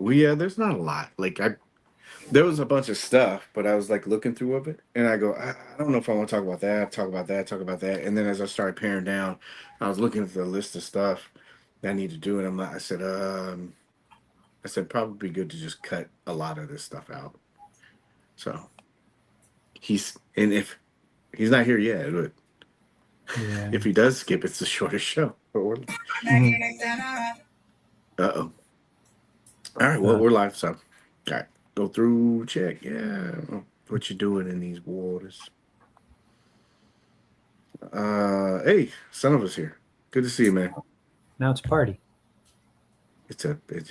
there's not a lot. Like there was a bunch of stuff, but I was like looking through of it, and I go, I don't know if I want to talk about that, talk about that, talk about that. And then as I started paring down, I was looking at the list of stuff that I need to do, and I said probably good to just cut a lot of this stuff out. So and if he's not here yet, but Yeah. if he does skip, it's the shortest show. Uh-oh. All right, well, we're live, so all right, go through, check. Yeah, what you doing in these waters? Hey, son of us here. Good to see you, man. Now it's a party. It's a big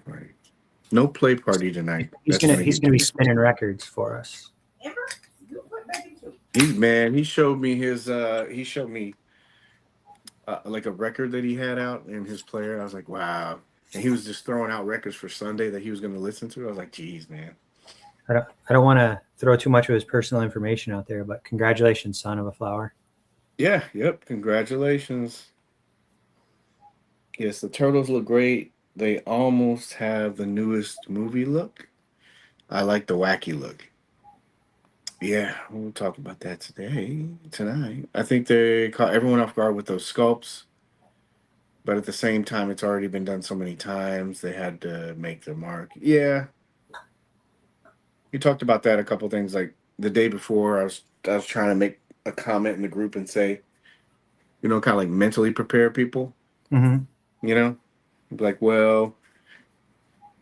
party. No play party tonight. He's gonna be spinning records for us. He showed me like a record that he had out in his player. I was like, wow. And he was just throwing out records for Sunday that he was going to listen to. I was like, geez, man. I don't want to throw too much of his personal information out there, but congratulations, son of a flower. Yeah, yep. Congratulations. Yes, the turtles look great. They almost have the newest movie look. I like the wacky look. Yeah, we'll talk about that tonight. I think they caught everyone off guard with those sculpts, but at the same time, it's already been done so many times. They had to make their mark. Yeah, you talked about that a couple things. Like the day before, I was trying to make a comment in the group and say, kind of like mentally prepare people. Mm-hmm. Like, well,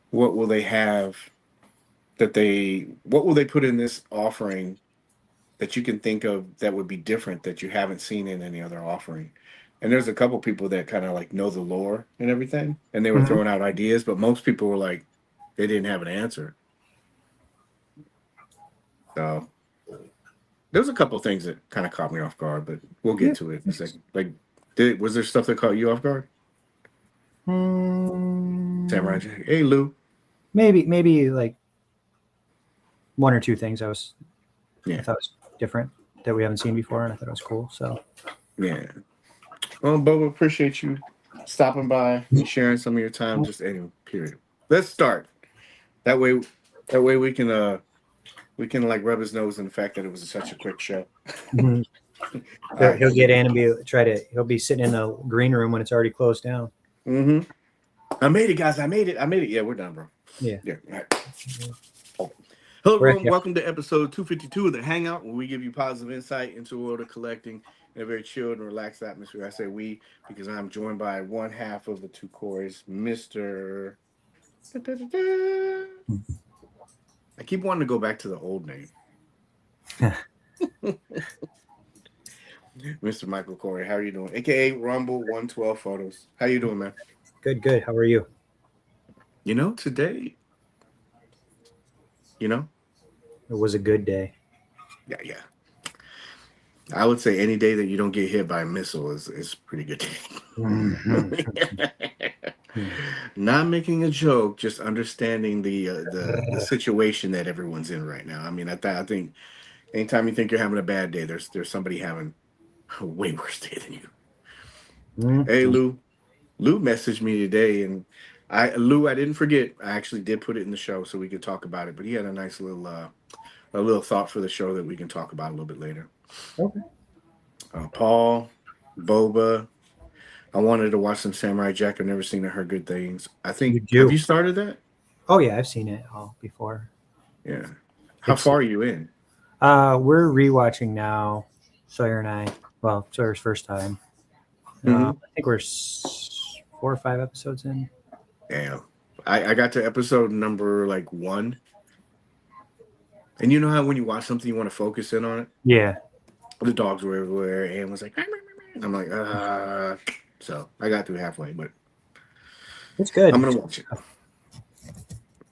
what will they have what will they put in this offering that you can think of that would be different that you haven't seen in any other offering? And there's a couple people that kind of like know the lore and everything, and they were throwing out ideas, but most people were like, they didn't have an answer. So there's a couple things that kind of caught me off guard, but we'll get to it in a second. Like, was there stuff that caught you off guard? Samurai Jack. Hey, Lou. Maybe like one or two things I thought was different that we haven't seen before, and I thought it was cool. So yeah. Well, Boba, appreciate you stopping by and sharing some of your time. Just anyway, period. Let's start. That way we can like rub his nose in the fact that it was such a quick show. Mm-hmm. He'll get in and he'll be sitting in the green room when it's already closed down. Mm-hmm. I made it, guys. I made it. Yeah, we're done, bro. Yeah. All right. Hello, everyone. Welcome to episode 252 of the Hangout, where we give you positive insight into the world of collecting in a very chilled and relaxed atmosphere. I say we because I'm joined by one half of the two Corys, Mr. I keep wanting to go back to the old name. Mr. Michael Cory, how are you doing? AKA Rumble 112 Photos. How you doing, man? Good. How are you? Today, it was a good day. Yeah. I would say any day that you don't get hit by a missile is pretty good. Not making a joke, just understanding the situation that everyone's in right now. I mean, I think anytime you think you're having a bad day, there's somebody having a way worse day than you. Hey, Lou messaged me today, and I didn't forget. I actually did put it in the show so we could talk about it. But he had a nice little thought for the show that we can talk about a little bit later. Okay. Paul, Boba, I wanted to watch some Samurai Jack. I've never seen it. Heard good things. I think. Have you started that? Oh yeah, I've seen it all before. Yeah. How far are you in? We're rewatching now. Sawyer and I. Well, Sawyer's first time. I think we're 4 or 5 episodes in. Yeah. I got to episode number 1. And you know how when you watch something, you want to focus in on it? Yeah. The dogs were everywhere, and was like, I'm like, so I got through halfway, but it's good. I'm gonna watch it.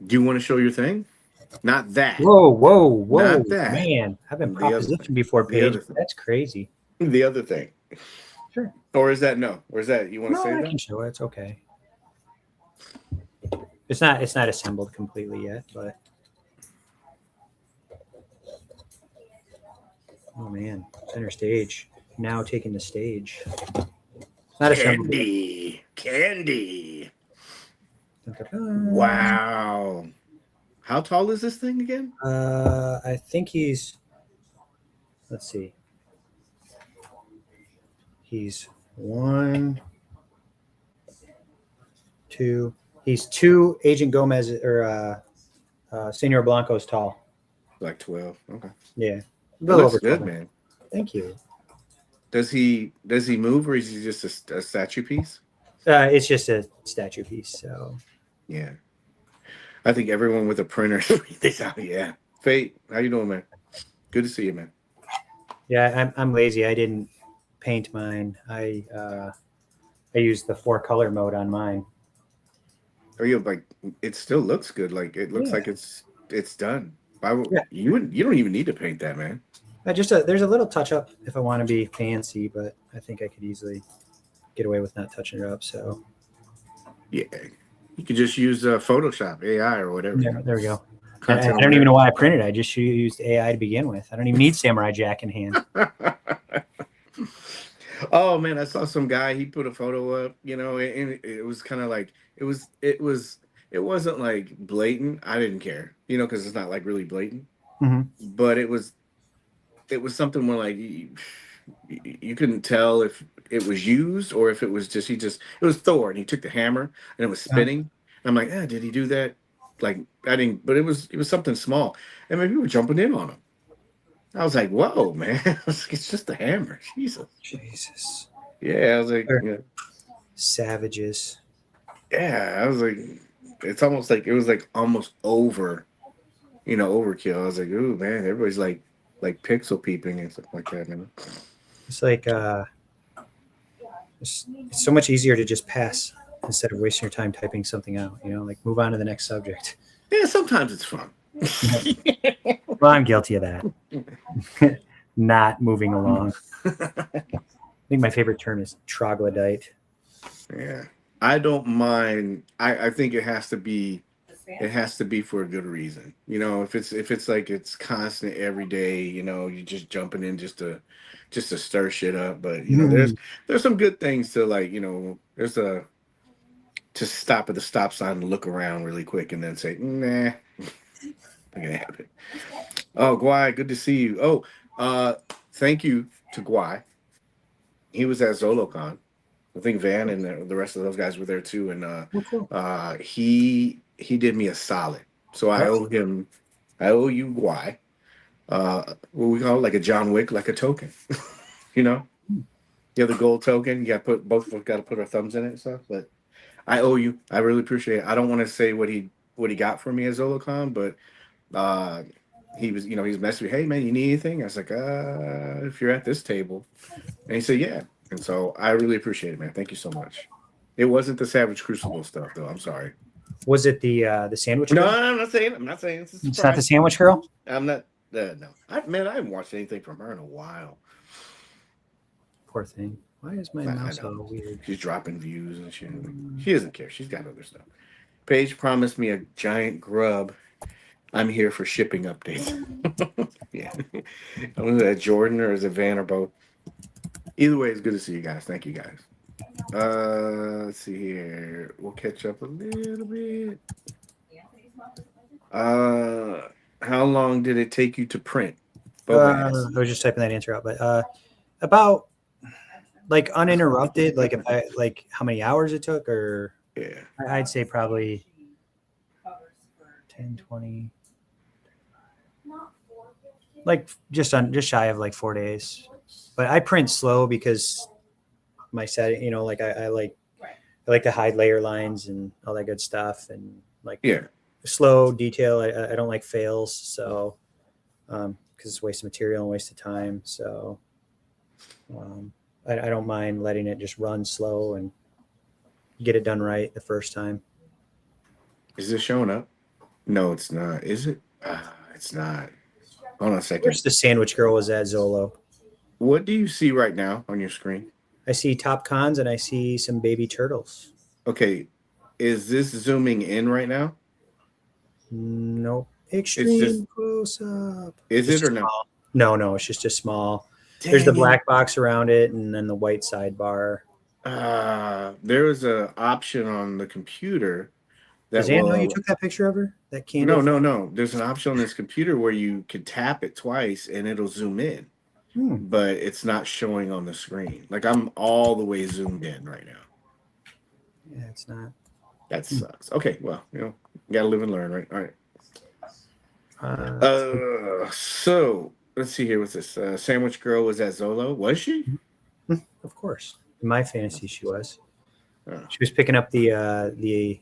Do you want to show your thing? Not that. Whoa, not that. Man, I've been propositioned before, Paige. That's crazy. The other thing. Sure. Or is that no? Or is that you want to say I that? can show it. It's okay. It's not assembled completely yet, but. Oh man, center stage. Now taking the stage. Not Candy. Okay, Wow. How tall is this thing again? I think he's. Let's see. He's 1, 2. He's 2 Agent Gomez or Senor Blanco's tall. Like 12. Okay. Yeah, a It little looks over good, 12. man. Thank you. Does he move, or is he just a statue piece? It's just a statue piece. So Yeah. I think everyone with a printer this out. Yeah. Fate, how you doing, man? Good to see you, man. yeah, I'm lazy. I didn't paint mine. I used the 4-color mode on mine. Or you like it still looks good. Like it looks Yeah, like it's done. Why would yeah. you don't even need to paint that, man. There's a little touch up if I want to be fancy, but I think I could easily get away with not touching it up. So Yeah. You could just use Photoshop, AI, or whatever, you know. there we go. And I Content don't even over know why I printed. I just used AI to begin with. I don't even need Samurai Jack in hand. there. Oh man, I saw some guy. He put a photo up, and it was kind of like it wasn't like blatant. I didn't care, because it's not like really blatant. Mm-hmm. But it was something where like you couldn't tell if it was used or if it was just it was Thor and he took the hammer and it was spinning. And I'm like, did he do that? Like I didn't, but it was something small, and maybe we were jumping in on him. I was like, whoa, man, it's just a hammer, Jesus. Jesus. Yeah, I was like, They're yeah. savages. Yeah, I was like, it's almost like it was like almost overkill. I was like, ooh, man, everybody's like pixel peeping and stuff like that, man. It's like it's so much easier to just pass instead of wasting your time typing something out. Like move on to the next subject. Yeah, sometimes it's fun. Well, I'm guilty of that. Not moving along. I think my favorite term is troglodyte. Yeah, I don't mind. I think it has to be for a good reason. If it's like it's constant every day, you're just jumping in just to stir shit up. But there's some good things to like. There's a to stop at the stop sign and look around really quick and then say, nah, not gonna happen. Oh, Guai, good to see you. Oh, thank you to Guai. He was at ZoloCon. I think Van and the rest of those guys were there too, and Oh, cool. he did me a solid. So I owe him, I owe you Guai. What we call it, like a John Wick, like a token. you know, you have the gold token. You got to put both of us got to put our thumbs in it and stuff. But I owe you. I really appreciate it. I don't want to say what he got for me at ZoloCon, but he was he was messaging me, hey man, you need anything? I was like, if you're at this table, and he said, yeah. And so I really appreciate it, man. Thank you so much. It wasn't the Savage Crucible stuff, though. I'm sorry. Was it the sandwich No, girl? I'm not saying. I'm not saying it's a It's not the surprise. sandwich girl? I'm not. No, I haven't watched anything from her in a while. Poor thing. Why is my I mouse know all weird? she's dropping views and shit. She doesn't care. She's got other stuff. Paige promised me a giant grub. I'm here for shipping updates. yeah. I don't know, is that Jordan or is it Van or both? Either way, it's good to see you guys. Thank you guys. Let's see here. We'll catch up a little bit. How long did it take you to print? I was just typing that answer out, but about like uninterrupted, like if I like how many hours it took, or Yeah. I'd say probably 10, 20, like just shy of like 4 days. But I print slow because my setting, like I like to hide layer lines and all that good stuff, and like Yeah. slow detail. I don't like fails, so because it's a waste of material and waste of time. So I don't mind letting it just run slow and get it done right the first time. Is this showing up? No, it's not. Is it? It's not. Hold on a Where's second. the sandwich girl was at Zolo? What do you see right now on your screen? I see top Conz and I see some baby turtles. Okay. Is this zooming in right now? Nope. It's Extreme just. close up. Is Just it or no? small. No, it's just a small. There's the black box around it and then the white sidebar. There was an option on the computer Does that Ann know you will. took that picture of her? That No, candid? no, no. There's an option on this computer where you can tap it twice and it'll zoom in, Hmm. but it's not showing on the screen. Like I'm all the way zoomed in right now. Yeah, it's not. That sucks. Okay, well, you gotta live and learn, right? All right. So, So let's see here. What's this? Sandwich Girl was at Zolo. Was she? of course, in my fantasy, she was. Oh. She was picking up the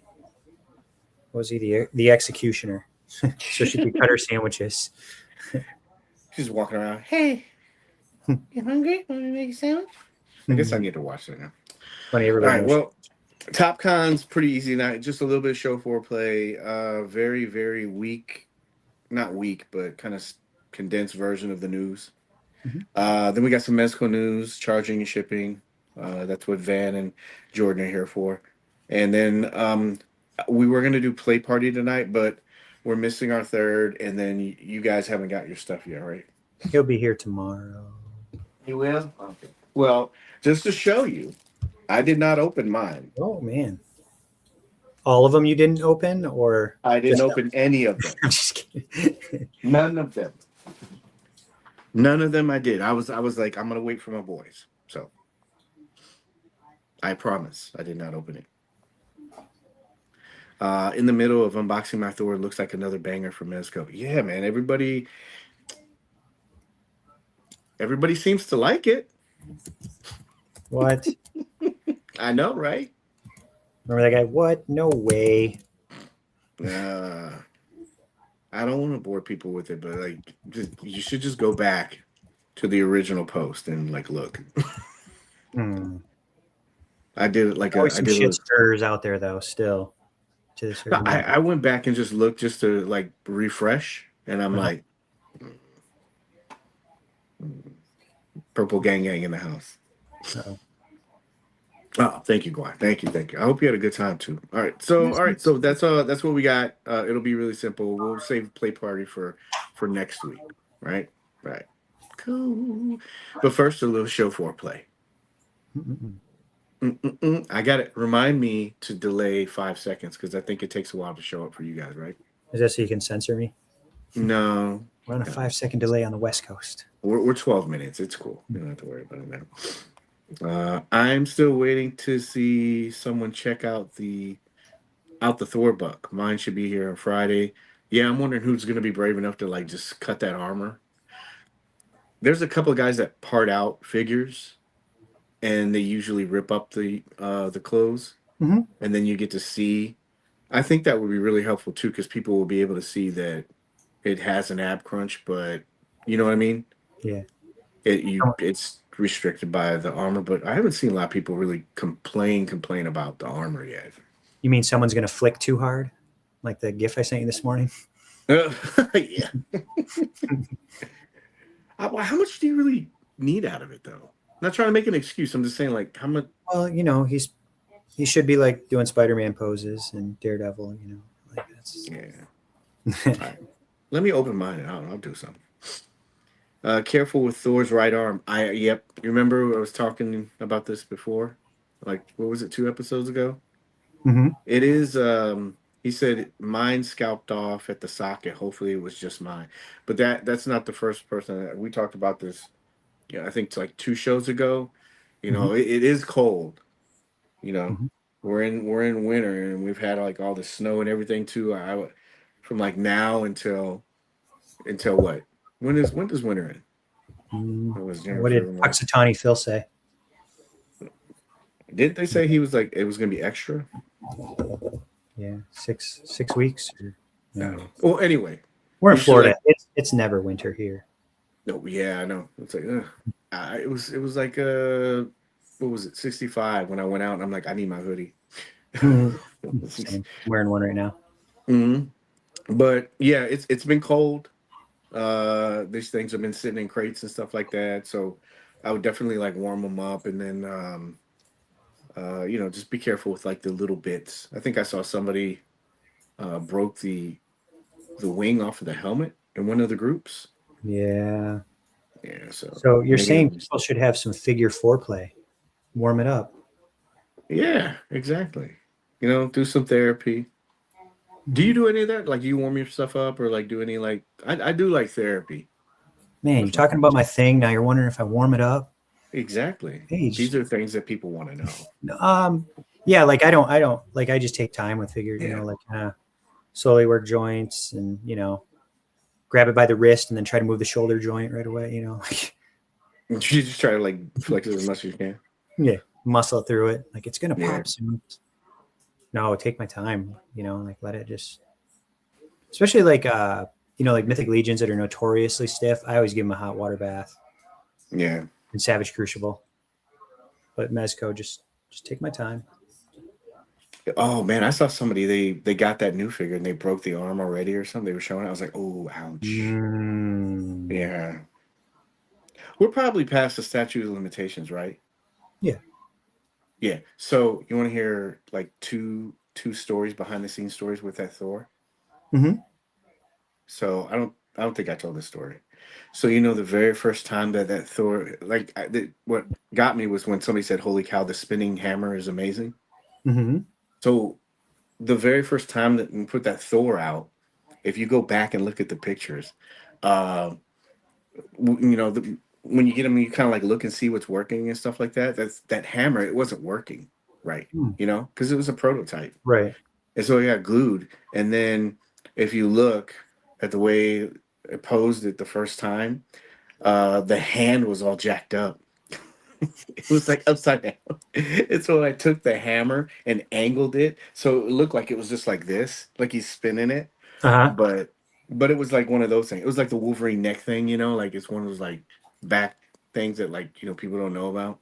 what was he the executioner, so she could cut her sandwiches. She's walking around. Hey, you hungry? Want me to make a sandwich? I guess I need to watch that now. Funny, All everybody right. knows. Well, Top Con's pretty easy night. Just a little bit of show foreplay. Very, very weak. Not weak, but kind of condensed version of the news. Mhm. Then we got some Mezco news, charging and shipping. That's what Van and Jordan are here for. And then we were going to do play party tonight, but we're missing our third. And then you guys haven't got your stuff yet, right? He'll be here tomorrow. You will? Okay. Well, just to show you, I did not open mine. Oh man, all of them you didn't open, or I didn't just open any of them. I'm just kidding. None of them. None of them I did. I was like, I'm gonna wait for my boys. So I promise I did not open it. In the middle of unboxing my Thor, looks like another banger from Mezco. Yeah, man. Everybody seems to like it. What? I know, right? Remember that guy? What? No way. I don't want to bore people with it, but like, you should just go back to the original post and like look. I did it like Always I some did. shit stirrers out there though. Still, to this No, I went back and just looked just to like refresh, and I'm like, purple gang in the house. Uh-oh. Oh, thank you, Guan. Thank you. I hope you had a good time too. All right, so that's what we got. It'll be really simple. We'll save play party for next week, right? Right. Cool. But first, a little show foreplay. I got it. Remind me to delay 5 seconds because I think it takes a while to show up for you guys, right? Is that so you can censor me? No, We're on a 5-second delay on the West Coast. we're 12 minutes. It's cool. You don't have to worry about it now. I'm still waiting to see someone check out the Thor buck. Mine should be here on Friday. Yeah, I'm wondering who's going to be brave enough to like just cut that armor. There's a couple of guys that part out figures, and they usually rip up the clothes, Mhm. and then you get to see. I think that would be really helpful too, because people will be able to see that it has an ab crunch, but you know what I mean. Yeah. It's restricted by the armor, but I haven't seen a lot of people really complain about the armor yet. You mean someone's going to flick too hard? Like the GIF I sent you this morning? Yeah. How much do you really need out of it, though? I'm not trying to make an excuse. I'm just saying, like, how much? Well, he should be like doing Spider-Man poses and Daredevil. Like that's. Yeah. All right. Let me open mine. And I'll do something. Careful with Thor's right arm. Yep. You remember I was talking about this before? Like, what was it? 2 episodes ago? Mm-hmm. It is. He said mine scalped off at the socket. Hopefully, it was just mine. But that's not the first person. We talked about this. Yeah, I think it's like 2 shows ago. It is cold. Mm-hmm. We're in winter, and we've had like all the snow and everything too. From like now until what? When does winter end? It was What did Puxatawny Phil say? Didn't they say he was like it was gonna be extra? Yeah, six weeks. No. Well, anyway, we're in Florida. It's never winter here. No, yeah, I know. It's like it was like what was it, 65 when I went out, and I'm like, I need my hoodie. I'm wearing one right now. Mm-hmm. But yeah, it's been cold. These things have been sitting in crates and stuff like that, so I would definitely like warm them up, and then just be careful with like the little bits. I think I saw somebody broke the wing off of the helmet in one of the groups. Yeah. So you're saying people should have some figure foreplay, warm it up. Yeah, exactly. Do some therapy. Do you do any of that? Like, do you warm yourself up or like do any like? I do like therapy Man, you're with my talking about coach. my thing. Now you're wondering if I warm it up. Exactly. Paige. These are things that people want to know. Um, yeah, like I don't like I just take time with figure, Yeah. like slowly work joints and grab it by the wrist and then try to move the shoulder joint right away. You just try to like flex it as much as you can. Yeah, muscle through it. Like it's gonna Yeah. pop soon. No, take my time. Like let it just, especially like like Mythic Legions that are notoriously stiff. I always give them a hot water bath Yeah. and Savage Crucible. But Mezco, just take my time. Oh man, I saw somebody they got that new figure and they broke the arm already or something. They were showing it. I was like, oh, ouch. Mm. Yeah. We're probably past the statute of limitations, right? Yeah. Yeah. So you want to hear like two stories, behind the scenes stories with that Thor? Mm-hmm. So I don't think I told this story. So the very first time that Thor like what got me was when somebody said, "Holy cow, the spinning hammer is amazing." Mm-hmm. So the very first time that we put that Thor out, if you go back and look at the pictures, uh, when you get them, you kind of like look and see what's working and stuff like that. That hammer, it wasn't working right, Mm. because it was a prototype, Right. and so it got glued. And then if you look at the way it posed it the first time, the hand was all jacked up. It was like upside down. And so I took the hammer and angled it so it looked like it was just like this, like he's spinning it. Uh-huh. But it was like one of those things. It was like the Wolverine neck thing, like it's one of those like back things that like people don't know about.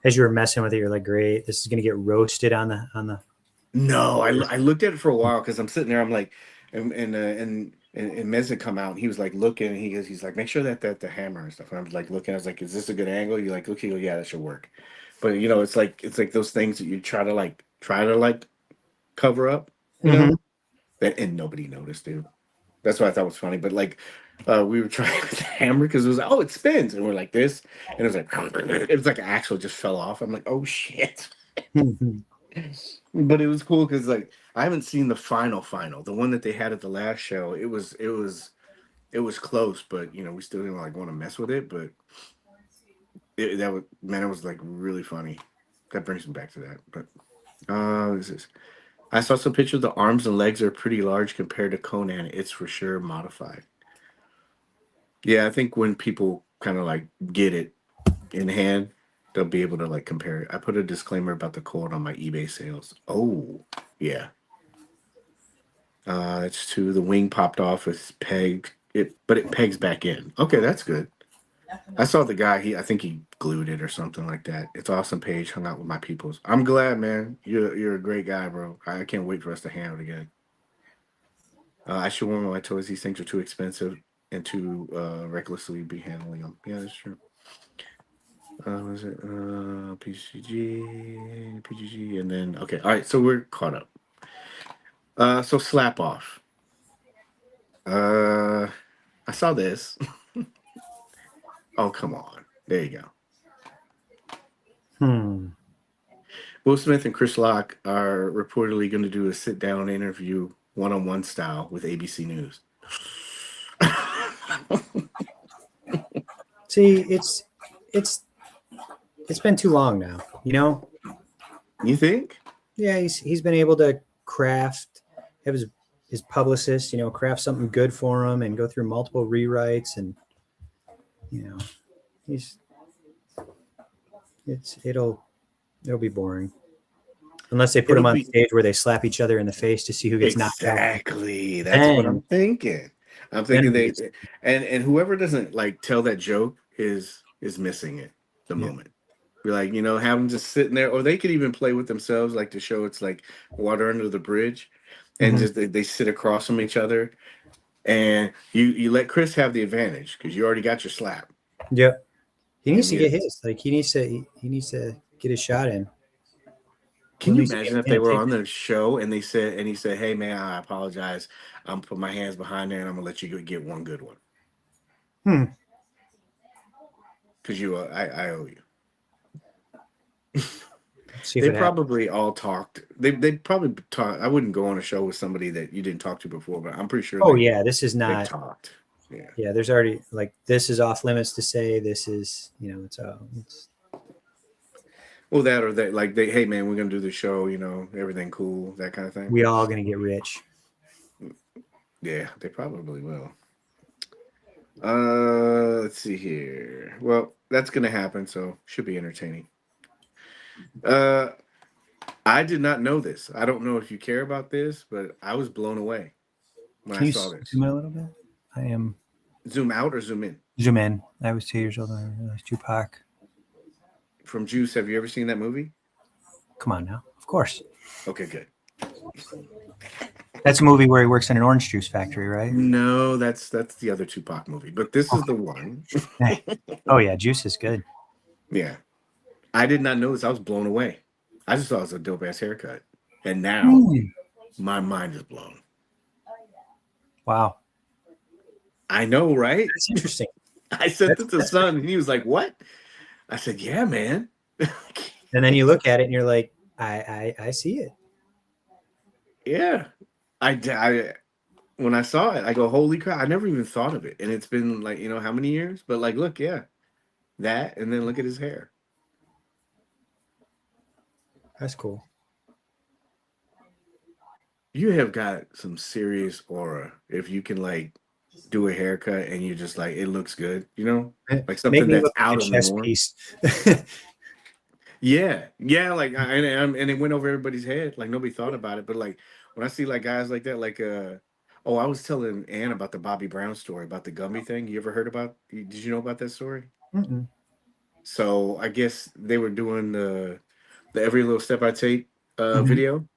As you were messing with it, you're like, great, this is gonna get roasted on the. No, I looked at it for a while because I'm sitting there. I'm like, and Mez had come out. And he was like looking, and he's like, make sure that the hammer and stuff. And I was like looking. I was like, is this a good angle? You like, okay, yeah, that should work. But it's like those things that you try to cover up, Mm-hmm. and nobody noticed, dude. That's what I thought was funny. But like, we were trying with the hammer because it was like, oh, it spins, and we're like this, and it was like it was like an axle just fell off. I'm like, oh shit. Mm-hmm. But it was cool because like I haven't seen the final, the one that they had at the last show. It was close, but we still didn't like want to mess with it. But that was man, it was like really funny. That brings me back to that. But what is this? I saw some pictures. The arms and legs are pretty large compared to Conan. It's for sure modified. Yeah, I think when people kind of like get it in hand, they'll be able to like compare it. I put a disclaimer about the code on my eBay sales. Oh, yeah. It's two. The wing popped off. It's pegged. But it pegs back in. Okay, that's good. I saw the guy. I think he glued it or something like that. It's awesome. Paige hung out with my peoples. I'm glad, man. You're a great guy, bro. I can't wait for us to hang out again. I should warn my toys. These things are too expensive and too recklessly be handling them. Yeah, that's true. Was it PGG, and then okay. All right, so we're caught up. So slap off. Uh, I saw this. Oh, come on. There you go. Hmm. Will Smith and Chris Rock are reportedly going to do a sit down interview, one on one style, with ABC News. See, it's it's been too long now. You think? Yeah, he's been able to have his publicist, craft something good for him and go through multiple rewrites and you know he's it'll be boring unless they put It'll him on be stage where they slap each other in the face to see who gets knocked out. exactly. That's what I'm Then thinking. I'm then thinking it'll be they and whoever doesn't like tell that joke is missing it the yeah. moment. Be like, have them just sitting there, or they could even play with themselves, like to show it's like water under the bridge, and Mm-hmm. just they sit across from each other, and you let Chris have the advantage because you already got your slap, Yep. He needs and to you get his. Like he needs to get his shot in. can When you he's imagine if they gonna were take on it. the show and he said, "Hey man, I apologize. I'm put my hands behind there and I'm gonna let you get one good one Hmm. because I owe you." See if They it happens. probably all talked. They probably talked. I wouldn't go on a show with somebody that you didn't talk to before, but I'm pretty sure Oh yeah, this is they not. talked. Yeah. Yeah, there's already like this is off limits to say. This is it's Well, that or that, like they, hey man, we're gonna do the show. Everything cool, that kind of thing. we all gonna get rich. Yeah, they probably will. Let's see here. Well, that's gonna happen, so should be entertaining. Uh, I did not know this. I don't know if you care about this, but I was blown away when I Can you saw this. zoom in a little bit? I am Zoom out or zoom in? zoom in. I was 2 years old. I realized Tupac. From Juice, have you ever seen that movie? Come on now, of course. Okay, good. That's a movie where he works in an orange juice factory, right? No, that's the other Tupac movie, but this is the one. Hey. Oh yeah, Juice is good. Yeah, I did not know this. I was blown away. I just thought it was a dope ass haircut, and now Mm. my mind is blown. Wow, I know, right? that's interesting. I sent it to That's son, and he was like, "What?" I said, "Yeah, man." And then you look at it and you're like, I see it. Yeah, I when I saw it, I go, "Holy crap!" I never even thought of it, and it's been like how many years? But like, look, yeah, that, and then look at his hair. That's cool. You have got some serious aura if you can like do a haircut and you just like it looks good, like Make something me that's look like out a of the chess norm. piece. Yeah, yeah, like and it went over everybody's head. Like nobody thought about it, but like when I see like guys like that, like oh, I was telling Ann about the Bobby Brown story about the Gumby thing. You ever heard about? Did you know about that story? Mm-mm. So I guess they were doing the Every Little Step I Take Mhm. video,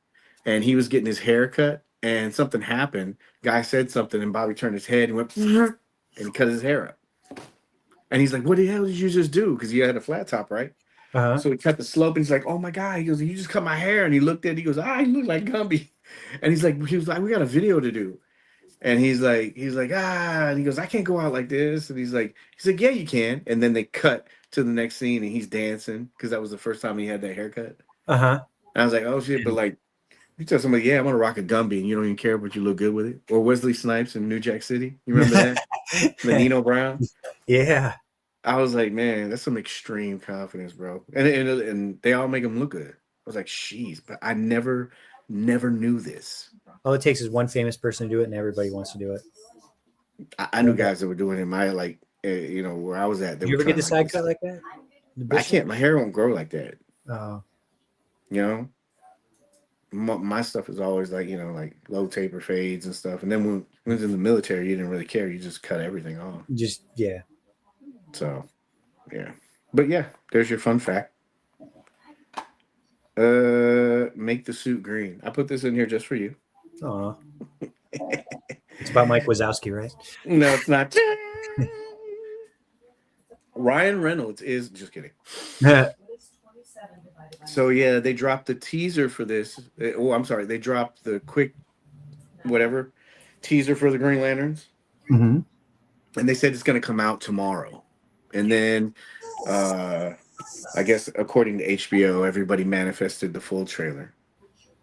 and he was getting his hair cut, and something happened. Guy said something, and Bobby turned his head and went, and he cut his hair up. And he's like, "What the hell did you just do?" Because he had a flat top, right? Uh-huh. So he cut the slope, and he's like, "Oh my god!" He goes, "You just cut my hair." And he looked at it. He goes, "Ah, you look like Gumby." And he was like, "We got a video to do." And he's like, "Ah," and he goes, "I can't go out like this." And he's like, "Yeah, you can." And then they cut to the next scene, and he's dancing because that was the first time he had that haircut. Uh-huh. And I was like, "Oh shit!" But And like, you tell somebody, "Yeah, I'm gonna rock a Gumby," and you don't even care, but you look good with it. Or Wesley Snipes in New Jack City. You remember that? The Nino Brown. yeah. I was like, man, that's some extreme confidence, bro. And they all make him look good. I was like, sheesh, but I never knew this. All it takes is one famous person to do it and everybody wants to do it. I knew guys that were doing it. My like, where I was at, they Did you were ever get trying the like side this. cut like that? The I bush? can't. My hair won't grow like that. Oh. You know, my stuff is always like like low taper fades and stuff. And then when I was in the military, you didn't really care. You just cut everything off. Just yeah. So yeah, but yeah, there's your fun fact. Make the suit green. I put this in here just for you. Oh. It's about Mike Wazowski, right? No, it's not. Ryan Reynolds is just kidding. So yeah, they dropped the teaser for this. Oh, I'm sorry, they dropped the quick whatever teaser for the Green Lanterns, Mm-hmm. and they said it's going to come out tomorrow. And then, I guess according to HBO, everybody manifested the full trailer,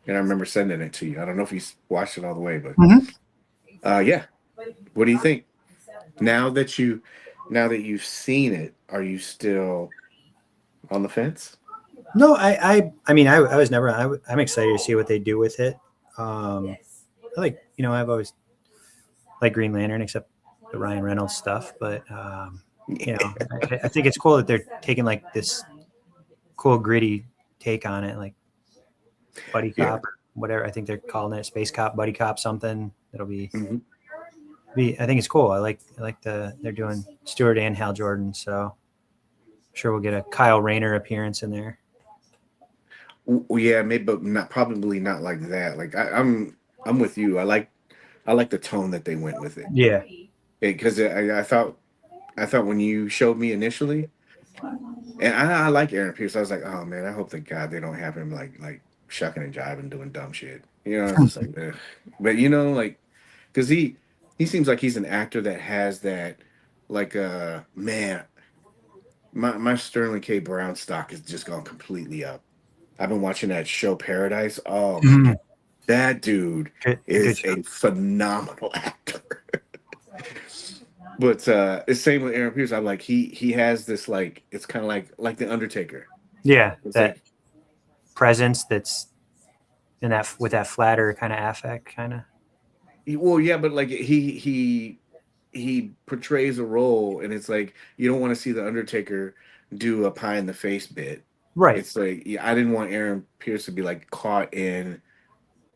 and I remember sending it to you. I don't know if you watched it all the way, but Mm-hmm. yeah. What do you think now that you've seen it? Are you still on the fence? No, I mean, I was never. I'm excited to see what they do with it. I like, I've always liked Green Lantern, except the Ryan Reynolds stuff. But I think it's cool that they're taking like this cool gritty take on it, like buddy Yeah. cop or whatever. I think they're calling it space cop, buddy cop, something. It'll be. Mhm. I think it's cool. I like they're doing Stewart and Hal Jordan, so I'm sure we'll get a Kyle Rayner appearance in there. Yeah, maybe, but not probably not like that. Like I'm with you. I like the tone that they went with it Yeah. because I thought when you showed me initially, and I like Aaron Pierce. I was like, oh man, I hope to God they don't have him like shucking and jiving, doing dumb shit. I was just like, ugh. But like, because he seems like he's an actor that has that, like, man, my Sterling K. Brown stock has just gone completely up. I've been watching that show Paradise. Oh my Mhm. god, that dude Good is show. a phenomenal actor. But it's same with Aaron Pierce. I'm like he has this like it's kind of like the Undertaker. Yeah, It's that like presence that's in that with that flatter kind of affect, kind of. well yeah, but like he portrays a role, and it's like you don't want to see the Undertaker do a pie in the face bit. Right. It's like yeah, I didn't want Aaron Pierce to be like caught in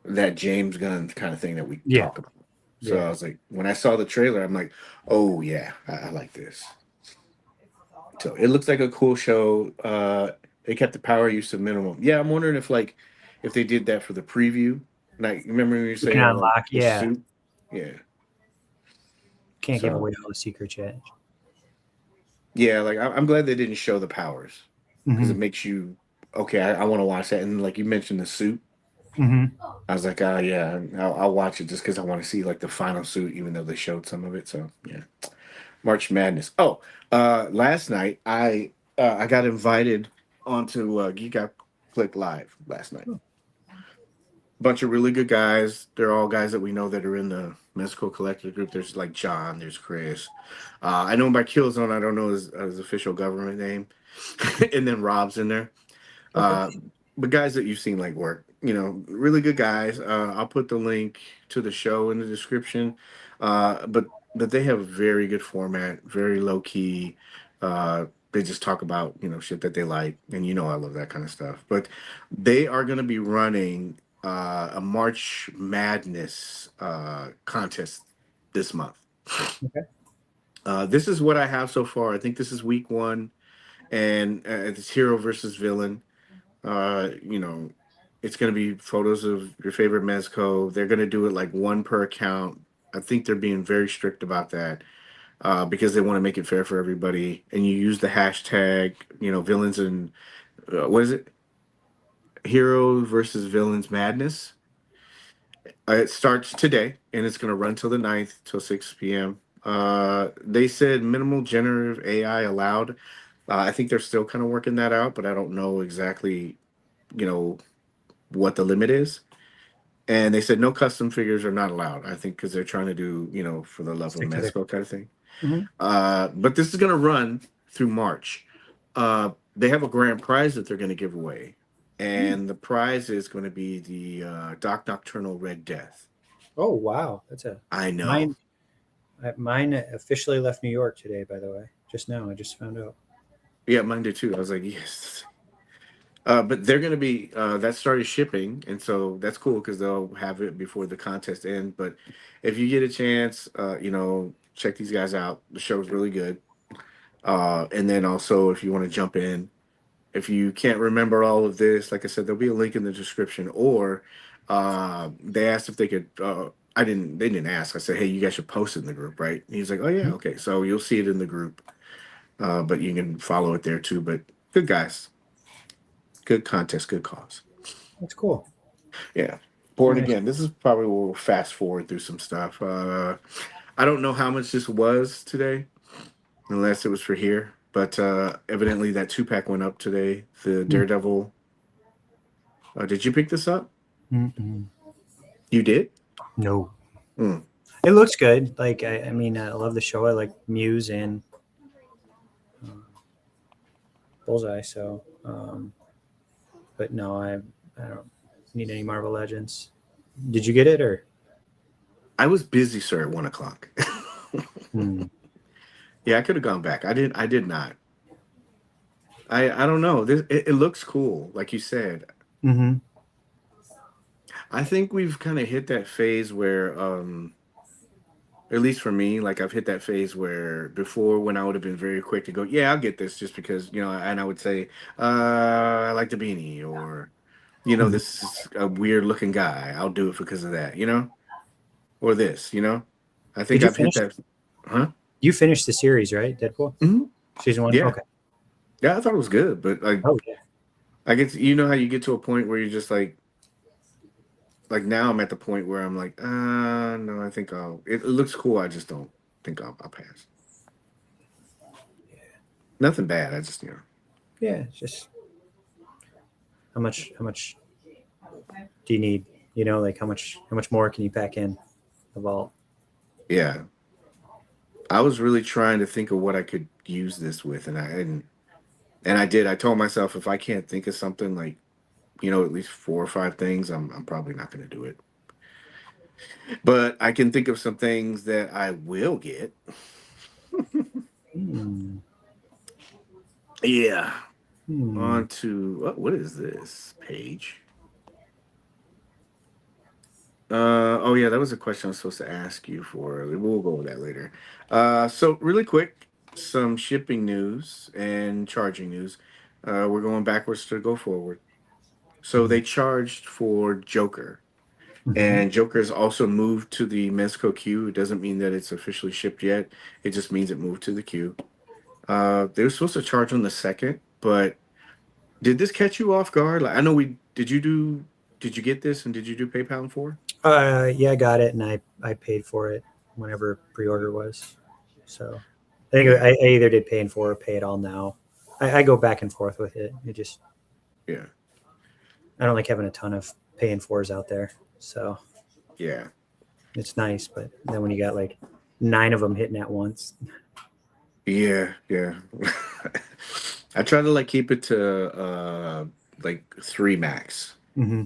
that James Gunn kind of thing that we Yeah. talk about. So I Yeah. was like, when I saw the trailer, I'm like, oh yeah, I like this. So it looks like a cool show. They kept the power use to minimum. Yeah, I'm wondering if like if they did that for the preview. Like, remember when you were You can saying like unlock. the Yeah. suit? Yeah. Can't give So away all the secrets yet. yeah, like I'm glad they didn't show the powers because Hmm. it makes you okay. I want to watch that. And like you mentioned the suit, Hmm. I was like, oh yeah, I'll watch it just because I want to see like the final suit, even though they showed some of it. So yeah, March Madness. Oh, last night I got invited onto Geek Out Click Live last night. Bunch of really good guys. They're all guys that we know that are in the Mezco collective group. There's like John, there's Chris. I know him by Killzone. I don't know his official government name. And then Rob's in there. Okay. Uh, but guys that you've seen like work, really good guys. I'll put the link to the show in the description. But they have a very good format, very low key. They just talk about shit that they like, and I love that kind of stuff. But they are going to be running a March Madness contest this month. Okay. This is what I have so far. I think this is week one, and it's hero versus villain. uh you know it's going to be photos of your favorite mezco. They're going to do it like one per account. I think they're being very strict about that, because they want to make it fair for everybody. And you use the hashtag, villains and what is it, hero versus villains madness. It starts today and it's going to run till the 9th till 6 p.m. They said minimal generative AI allowed. I think they're still kind of working that out, but I don't know exactly you know what the limit is. And they said no custom figures are not allowed. I think because they're trying to do, for the love of Stick to the. Mezco kind of thing. Hmm. But this is going to run through March. They have a grand prize that they're going to give away. And the prize is going to be the Doc Nocturnal Red Death. Oh wow, that's a I know. mine. Mine officially left New York today. By the way, just now I just found out. Yeah, mine did too. I was like, yes. But they're going to be that started shipping, and so that's cool because they'll have it before the contest ends. But if you get a chance, check these guys out. The show's really good. And then also, if you want to jump in, if you can't remember all of this, like I said, there'll be a link in the description. Or they asked if they could. I didn't. They didn't ask. I said, hey, you guys should post it in the group, right? And he's like, oh yeah, Mhm. okay. So you'll see it in the group, but you can follow it there too. But good guys, good contest, good cause. That's cool. Yeah. Born Nice. again. This is probably where we'll fast forward through some stuff. I don't know how much this was today, unless it was for here. But evidently that 2-pack went up today. The Mm. Daredevil. Did you pick this up? Mm-mm. You did? No, Mm. it looks good. Like I mean, I love the show. I like Muse and uh, Bullseye. So, but no, I don't need any Marvel Legends. Did you get it or? I was busy, sir, at 1 o'clock. Hmm. Yeah, I could have gone back. I did. I did not. I don't know. It looks cool, like you said. Mm-hmm. I think we've kind of hit that phase where at least for me, like I've hit that phase where before when I would have been very quick to go, yeah, I'll get this just because, and I would say, I like the beanie, or, Mm-hmm. this is a weird looking guy. I'll do it because of that, or this. I think Did you I've hit finish? that. Huh? You finished the series, right? Deadpool Hmm. season one. Yeah. Okay. Yeah. I thought it was good, but like, Oh yeah. I get you know how you get to a point where you're just like now I'm at the point where I'm like, no, I think it looks cool. I just don't think I'll pass. Nothing bad. I just. Yeah. It's just How much do you need? You know, like how much more can you pack in the vault? Yeah. I was really trying to think of what I could use this with, and I hadn't. And I did. I told myself if I can't think of something like, at least 4 or 5 things, I'm probably not going to do it. But I can think of some things that I will get. Hmm. Yeah. Hmm. On to what is this page? Oh yeah, that was a question I was supposed to ask you for. We'll go over that later. So really quick, some shipping news and charging news. We're going backwards to go forward. So Hmm. they charged for Joker, Hmm. and Joker's also moved to the Mezco queue. It doesn't mean that it's officially shipped yet. It just means it moved to the queue. They were supposed to charge on the second, but did this catch you off guard? Like I know we did. Did you get this and did you do PayPal in for? Yeah, I got it, and I paid for it whenever pre-order was. So I think Yeah, I either did pay in for or pay it all now. I go back and forth with it. It just yeah, I don't like having a ton of pay in fours out there. So yeah, it's nice, but then when you got like 9 of them hitting at once, yeah. I try to like keep it to like 3 max. hmm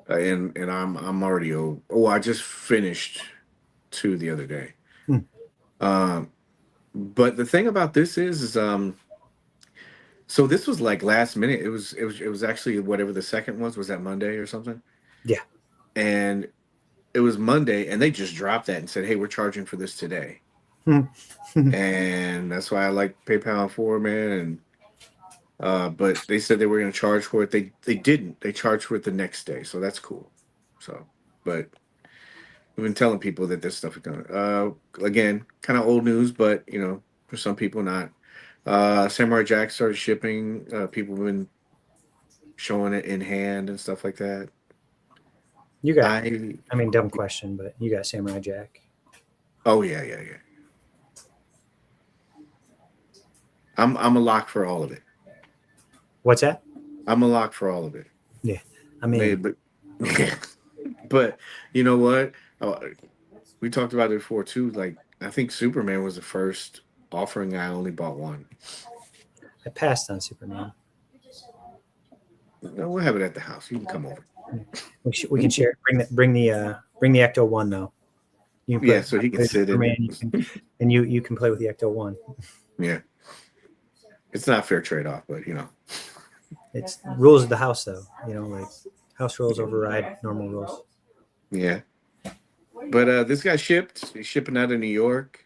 And I'm already I just finished 2 the other day. hmm. Um but the thing about this is so this was like last minute. It was actually whatever the second was that Monday or something? Yeah. And it was Monday and they just dropped that and said, "Hey, we're charging for this today." Hmm. And that's why I like PayPal for, man. And but they said they were going to charge for it. They didn't. They charged for it the next day, so that's cool. So, but we've been telling people that this stuff is going. Again, kind of old news, but for some people not. Samurai Jack started shipping. People have been showing it in hand and stuff like that. You got, I I mean, dumb question, but you got Samurai Jack. Oh yeah. I'm a lock for all of it. What's that? I'm a lock for all of it. Yeah, I'm in. But but you know what? Uh, we talked about it before too. Like I think Superman was the first offering. I only bought one. I passed on Superman. No, we'll have it at the house. You can come over. We can share. Bring the Ecto one though. You can Yeah, put so he can with sit in Superman. it. You can play with the Ecto one. Yeah, it's not a fair trade off, but It's rules of the house though. You know, like house rules override normal rules. yeah. But this guy shipped. He's shipping out of New York.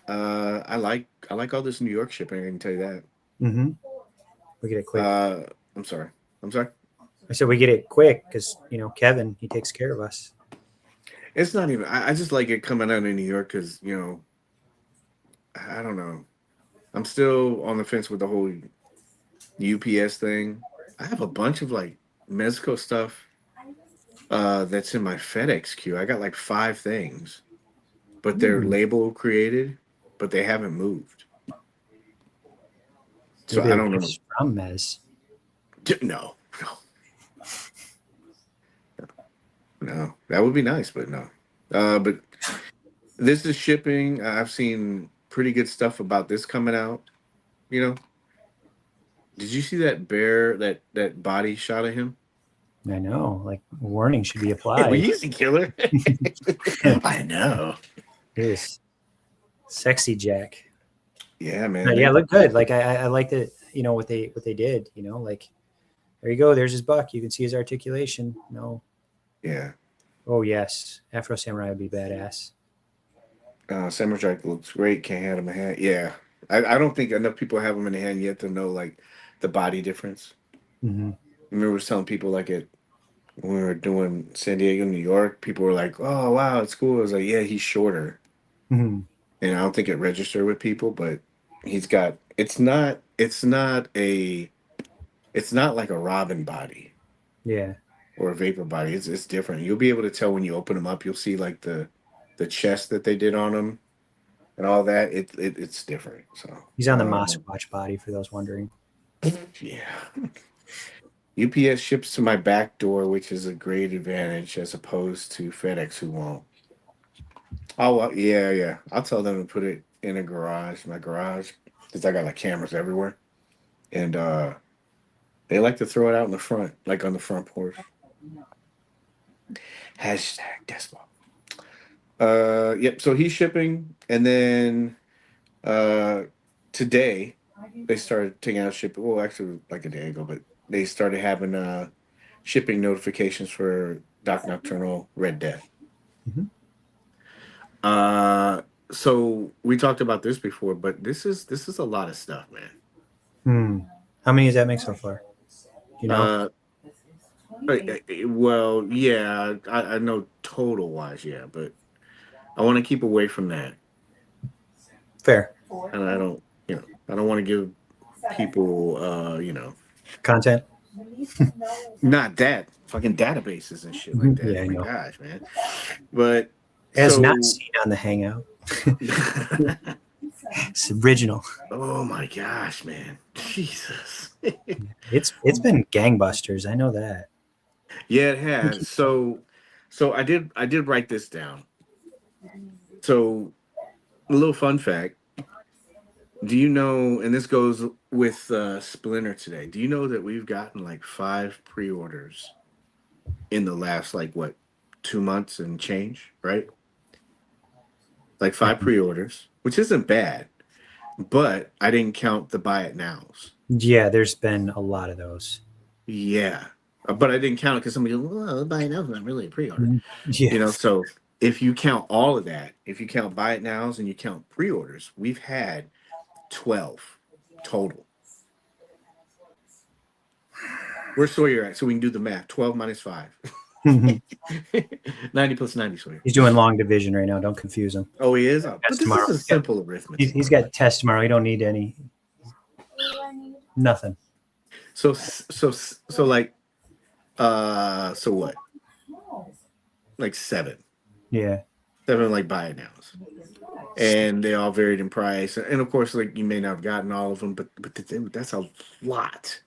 I like all this New York shipping. I can tell you that. Mm-hmm. We get it quick. I'm sorry. I'm sorry. I said we get it quick because Kevin, he takes care of us. It's not even. I just like it coming out of New York because I don't know. I'm still on the fence with the whole UPS thing. I have a bunch of like Mezco stuff that's in my FedEx queue. I got like 5 things, but they're Hmm. label created, but they haven't moved. So Maybe I they're don't know. just from Mez. No. That would be nice, but no. But this is shipping. I've seen pretty good stuff about this coming out. You know, did you see that bear that body shot of him? I know. Like warning should be Yeah, well, applied. he's a killer. I know. This sexy Jack. Yeah, man. Yeah, look good. Like I liked it. What they did. Like there you go. There's his buck. You can see his articulation. Yeah. Oh yes, Afro Samurai would be badass. Samurai Jack looks great. Can't have him in hand. Yeah. I don't think enough people have him in the hand yet to know like the body difference. Mm-hmm. I remember I was telling people like it when we were doing San Diego, New York, people were like, "Oh wow, it's cool." I was like, "Yeah, he's shorter." Mm-hmm. And I don't think it registered with people, but he's got. It's not like a Robin body Yeah. or a Vapor body. It's different. You'll be able to tell when you open them up. You'll see like the chest that they did on him and all that. It's different. So He's on the Mosquatch body for those wondering. yeah. UPS ships to my back door, which is a great advantage as opposed to FedEx, who won't. Oh, well, yeah, yeah. I'll tell them to put it in a garage, my garage, because I got like cameras everywhere, and they like to throw it out in the front, like on the front porch. Hashtag Despo. Yep. So he's shipping, and then uh, today they started taking out shipping. Well, actually, like a day ago, but they started having shipping notifications for Doc Nocturnal Red Death. Mhm. Uh, so we talked about this before, but this is a lot of stuff, man. Hmm. How many does that make so far? You know? Uh, well, yeah, I know total wise, yeah, but I want to keep away from that, Fair. and I don't want to give people, Content? not that fucking databases and shit like Mhm. that. Yeah, Oh I my know. gosh, man. But As not so, seen on the Hangout. It's original. oh my gosh, man, Jesus. It's been gangbusters. I know that. Yeah, it has. So I did write this down. So a little fun fact. Do you know, and this goes with Splinter today, do you know that we've gotten like 5 pre-orders in the last like what 2 months and change, right? Like 5 pre-orders, which isn't bad, but I didn't count the buy it nows. Yeah, there's been a lot of those. Yeah. But I didn't count it because somebody goes, well, buy it now is not really a pre-order. Yeah. So if you count all of that, if you count buy it nows and you count pre-orders, we've had 12 total. Where's Sawyer at? So we can do the math. 12 minus 5. 90 plus 90, Sawyer. He's doing long division right now. Don't confuse him. Oh, he is? Oh, but Test this tomorrow. is a simple arithmetic. He's got tests tomorrow. He don't need any. Nothing. So like, so what? Like 7. Yeah. 7 like buy it nows. And they all varied in price. And of course, like you may not have gotten all of them, but that's a lot.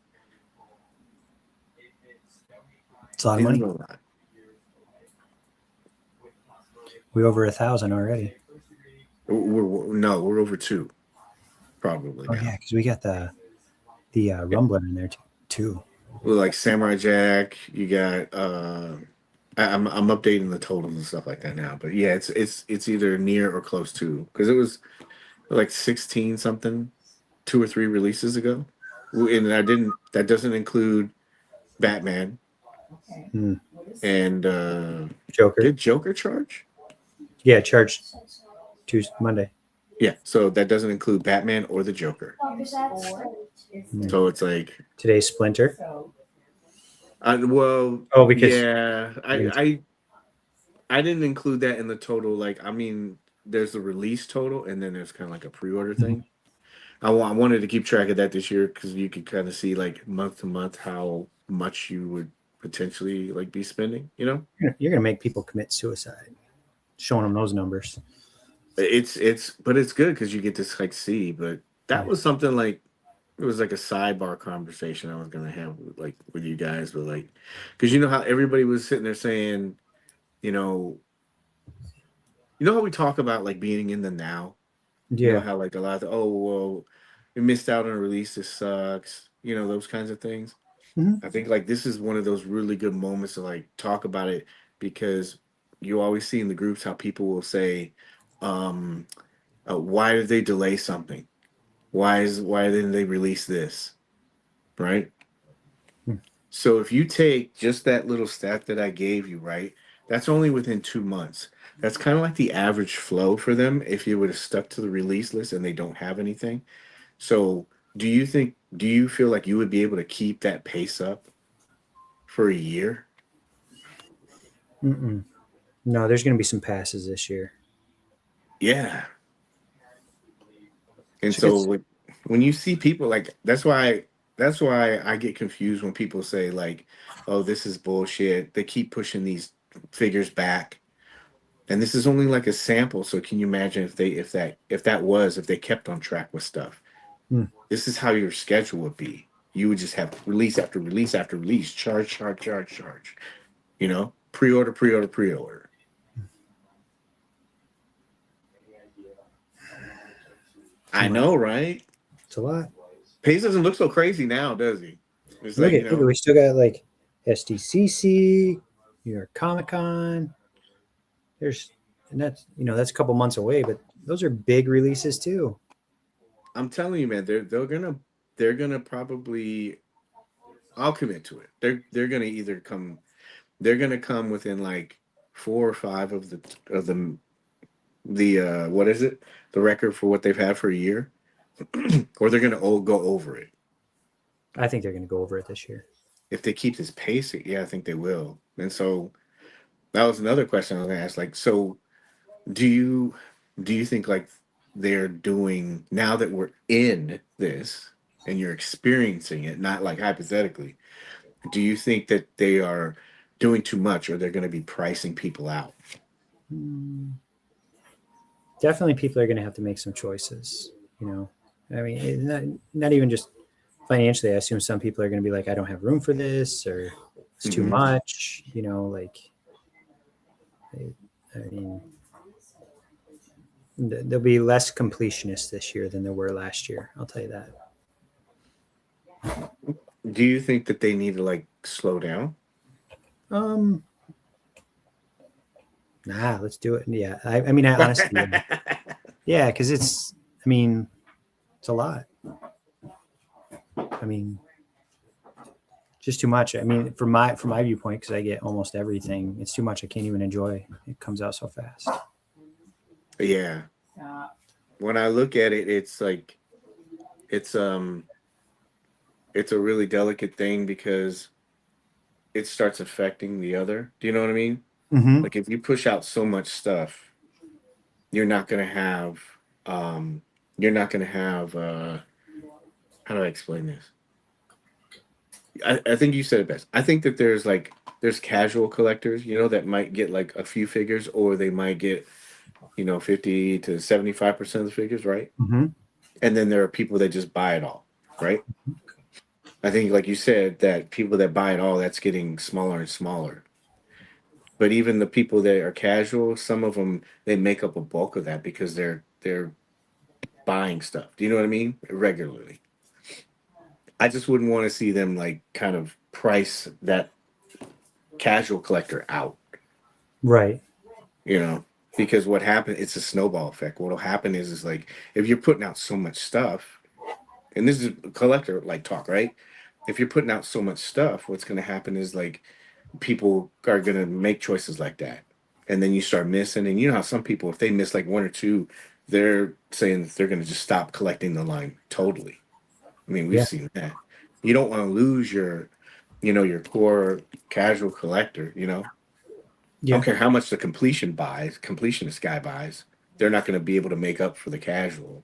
It's a lot of It is money. a lot. We're over 1,000 already. We're over 2, probably Oh now. yeah, because we got the Rumbler in there too. Well, like Samurai Jack, you got I'm updating the totals and stuff like that now. But yeah, it's either near or close to, because it was like 16 something 2 or 3 releases ago. And that doesn't include Batman Hmm. and Joker. did Joker charge? Yeah, charged Tuesday, Monday. Yeah, so that doesn't include Batman or the Joker. Hmm. So it's like, Today's Splinter. well, Oh, because yeah, I didn't include that in the total. Like, I mean, there's the release total, and then there's kind of like a pre-order thing. I wanted to keep track of that this year because you could kind of see like month to month how much you would potentially like be spending. you're gonna make people commit suicide, showing them those numbers. But it's good because you get to like see. But that Yeah. was something like, it was like a sidebar conversation I was gonna have with you guys, but like, because you know how everybody was sitting there saying, you know, how we talk about like being in the now. You know Yeah. how like a lot of, oh well, we missed out on a release, this sucks. Those kinds of things. Mhm. I think like this is one of those really good moments to like talk about it, because you always see in the groups how people will say, um, why did they delay something? Why didn't they release this? Right? Hmm. So if you take just that little stat that I gave you, right? That's only within 2 months. That's kind of like the average flow for them if you would have stuck to the release list and they don't have anything. So do you feel like you would be able to keep that pace up for a year? Mm-mm. No, there's gonna be some passes this year. Yeah. And Should get so when you see people like, that's why I get confused when people say like, oh, this is bullshit. They keep pushing these figures back. And this is only like a sample. So can you imagine if they kept on track with stuff? Hmm. This is how your schedule would be. you would just have release after release after release, charge. You know, pre-order. Too I much. know, right? It's a lot. Pace doesn't look so crazy now, does he? It's Look like, at we still got like SDCC, New York Comic Con. There's and that's a couple months away, but those are big releases too. I'm telling you, man, they're gonna probably. I'll commit to it. They're gonna come within like 4 or 5 of the what is it? The record for what they've had for a year, or they're gonna go over it. I think they're going to go over it this year. If they keep this pace, yeah, I think they will. And so that was another question I was gonna ask. Like, so do you do you think like they're doing now that we're in this and you're experiencing it, not like hypothetically, do you think that they are doing too much or they're going to be pricing people out? Hmm. Definitely, people are going to have to make some choices. I mean, not even just financially. I assume some people are going to be like, I don't have room for this, or it's too Hmm. much. Like, I mean, there'll be less completionists this year than there were last year. I'll tell you that. Do you think that they need to like slow down? Um, let's do it. Yeah, I mean, I honestly, yeah, because I mean, it's a lot. I mean, just too much. I mean, from my viewpoint, because I get almost everything, it's too much. I can't even enjoy. It comes out so fast. Yeah. When I look at it, it's like it's um it's a really delicate thing because it starts affecting the other. Do you know what I mean? Mm-hmm. Like if you push out so much stuff, you're not gonna have um you're not gonna have how do I explain this? I think you said it best. I think that there's casual collectors, that might get like a few figures or they might get, 50 to 75% of the figures, right? Mm-hmm. And then there are people that just buy it all, right? I think like you said, that people that buy it all, that's getting smaller and smaller. But even the people that are casual, some of them they make up a bulk of that because they're buying stuff. Do you know what I mean? Regularly. I just wouldn't want to see them like kind of price that casual collector out, Right. you know, because what happened, it's a snowball effect. What'll happen is like if you're putting out so much stuff, and this is collector like talk, right? If you're putting out so much stuff, what's going to happen is like people are going to make choices like that, and then you start missing. And you know how some people, if they miss like one or two, they're saying that they're going to just stop collecting the line totally. I mean, we've Yeah. seen that. You don't want to lose your core casual collector. I don't Yeah. care how much the completionist guy buys, they're not going to be able to make up for the casual.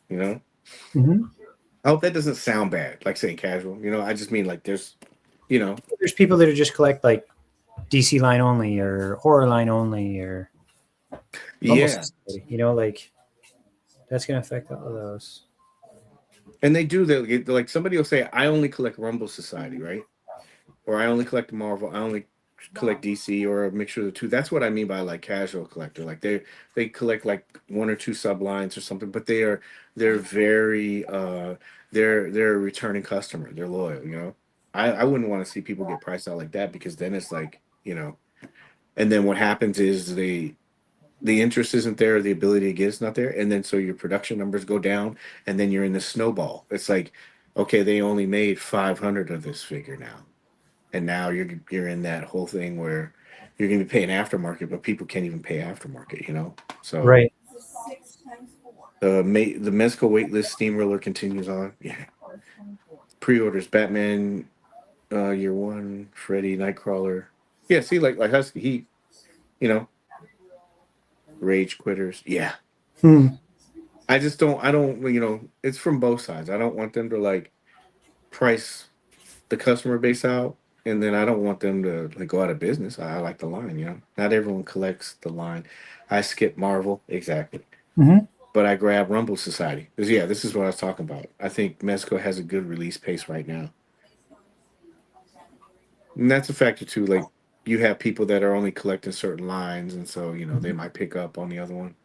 You know, Mm-hmm. I hope that doesn't sound bad, like saying casual. I just mean like you know, There's people that are just collect like DC line only or horror line only or Rumble yeah, Society. Like that's going to affect all of those. and they do that. Like somebody will say, I only collect Rumble Society, right? Or I only collect Marvel. I only collect DC or a mixture of the two. That's what I mean by like casual collector. Like they collect like one or two sublines or something, but they're very they're a returning customer. They're loyal. I wouldn't want to see people get priced out like that because then it's like, and then what happens is the interest isn't there, the ability to get it's not there, and then so your production numbers go down, and then you're in the snowball. It's like, okay, they only made 500 of this figure now, and now you're in that whole thing where you're going to be paying aftermarket, but people can't even pay aftermarket. So Right. the Mezco waitlist steamroller continues on. Yeah, pre-orders Batman year one, Freddy Nightcrawler. Yeah, see, like Husky, he you know rage quitters. Yeah, Hmm. I don't it's from both sides. I don't want them to like price the customer base out, and then I don't want them to like go out of business. I like the line. Not everyone collects the line. I skip Marvel exactly, Mm-hmm. but I grab Rumble Society because yeah, this is what I was talking about. I think Mezco has a good release pace right now. And that's a factor too. Like you have people that are only collecting certain lines, and so they Mhm. might pick up on the other one.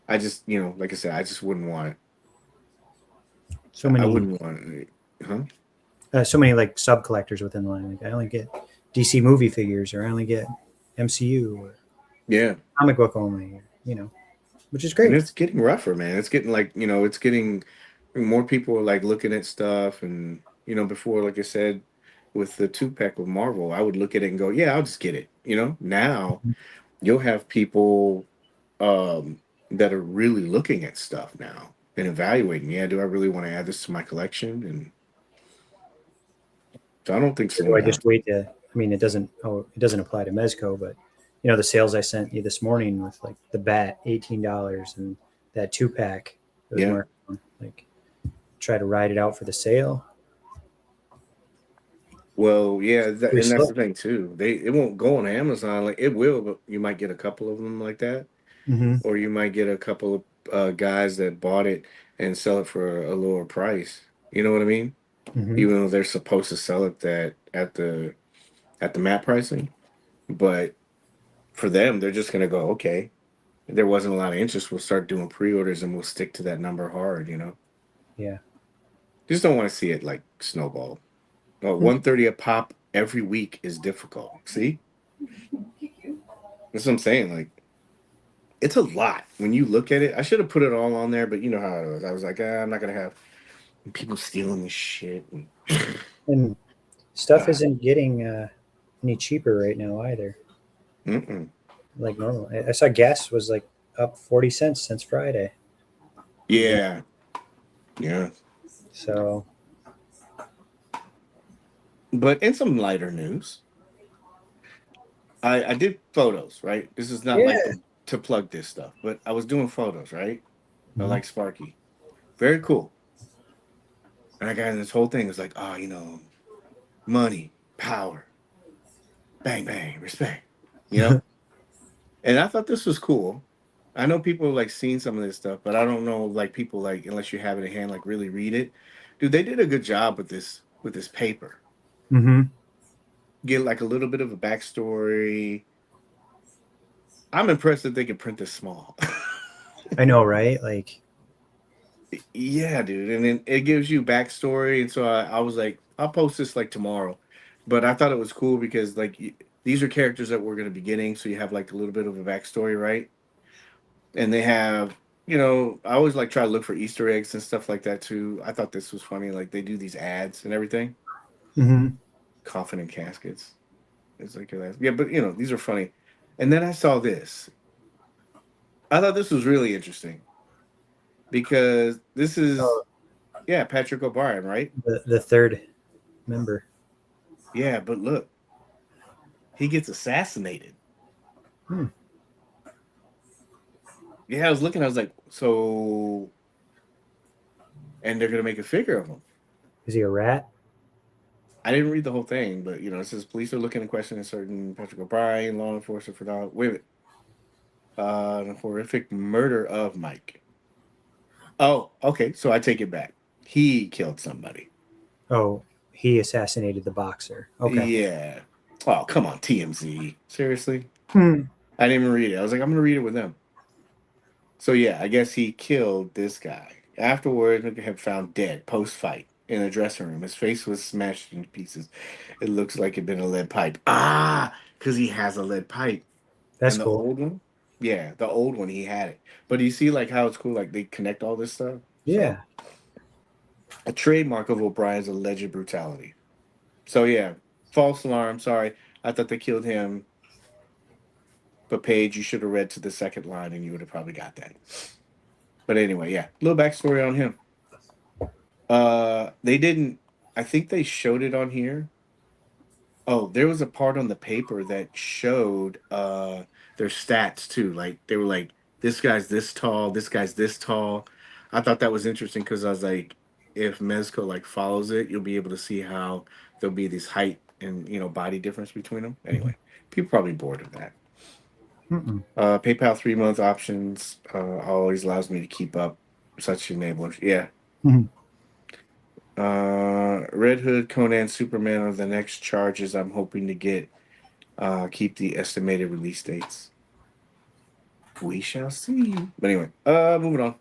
I just like I said, I just wouldn't want it. So I many, wouldn't want it. Huh? so many like sub collectors within the line. Like I only get DC movie figures, or I only get MCU, or Yeah. comic book only. Which is And great. it's getting rougher, man. It's getting like, it's getting more people are like looking at stuff and before, like I said, with the two pack of Marvel, I would look at it and go, yeah, I'll just get it. Now you'll have people that are really looking at stuff now and evaluating, yeah, do I really want to add this to my collection? And so I don't think Do slowing I down. just wait to? I mean, it doesn't. Oh, it doesn't apply to Mezco, but the sales I sent you this morning with like the bat $18 and that 2 pack it was Yeah. marked on. Like try to ride it out for the sale. Well, yeah, Pretty and that's slow. the thing too. It won't go on Amazon. Like it will, but you might get a couple of them like that, Mm-hmm. or you might get a couple of guys that bought it and sell it for a lower price. You know what I mean? Mm-hmm. Even though they're supposed to sell it that at the map pricing, but for them, they're just gonna go, okay, there wasn't a lot of interest. We'll start doing pre-orders and we'll stick to that number hard. Yeah. Just don't want to see it like snowball. 130 a pop every week is difficult. See, that's what I'm saying. Like it's a lot when you look at it. I should have put it all on there, but you know how it was. I was like, I'm not gonna have people stealing this shit. And, And stuff ah, isn't getting any cheaper right now either. mm-mm. Like normal. I saw gas was like up 40 cents since Friday. Again. Yeah, yeah. So But in some lighter news, I did photos. Right, this is not like yeah. to plug this stuff, but I was doing photos. Right, I Mhm. like Sparky, very cool. And I got in this whole thing. It's like, money, power, bang bang, respect. You know, and I thought this was cool. I know people like seen some of this stuff, but I don't know like people like unless you have it in hand, like really read it. Dude, they did a good job with this paper. Mm-hmm. Get like a little bit of a backstory. I'm impressed that they could print this small. I know, right? Like, Yeah, dude, and then it gives you backstory, and so I was like, I'll post this like tomorrow. But I thought it was cool because like these are characters that we're gonna be getting, so you have like a little bit of a backstory, right? And they have I always like try to look for Easter eggs and stuff like that too. I thought this was funny. Like they do these ads and everything, mm-hmm. coffin and caskets. It's like yeah, but these are funny. And then I saw this. I thought this was really interesting because this is Oh, yeah Patrick O'Brien, right? the third member. Yeah, but look, he gets assassinated. Hmm. Yeah, I was looking. I was like, so, and they're gonna make a figure of him. Is he a rat? I didn't read the whole thing, but it says police are looking to question a certain Patrick O'Brien, law enforcement for wait a minute, the horrific murder of Mike. Oh, okay. So I take it back. He killed somebody. Oh, he assassinated the boxer. Okay. Yeah. Oh, come on, TMZ. Seriously? Hmm. I didn't even read it. I was like, I'm gonna read it with them. So yeah, I guess he killed this guy. Afterwards, they have found dead post fight in a dressing room. His face was smashed into pieces. It looks like it'd been a lead pipe. Ah, because he has a lead pipe. That's And the cool. old one, yeah, the old one he had it. But you see, like how it's cool, like they connect all this stuff. So Yeah. a trademark of O'Brien's alleged brutality. So yeah, false alarm. Sorry, I thought they killed him. But Paige, you should have read to the second line, and you would have probably got that. But anyway, yeah, little backstory on him. They didn't. I think they showed it on here. Oh, there was a part on the paper that showed their stats too. Like they were like, this guy's this tall, this guy's this tall. I thought that was interesting because I was like, if Mezco like follows it, you'll be able to see how there'll be this height and body difference between them. Mhm. Anyway, people probably bored of that. Mm-mm. PayPal 3 month options always allows me to keep up such enablers. Yeah, Mhm. Red Hood, Conan, Superman are the next charges I'm hoping to get. Keep the estimated release dates. We shall see. But anyway, moving on.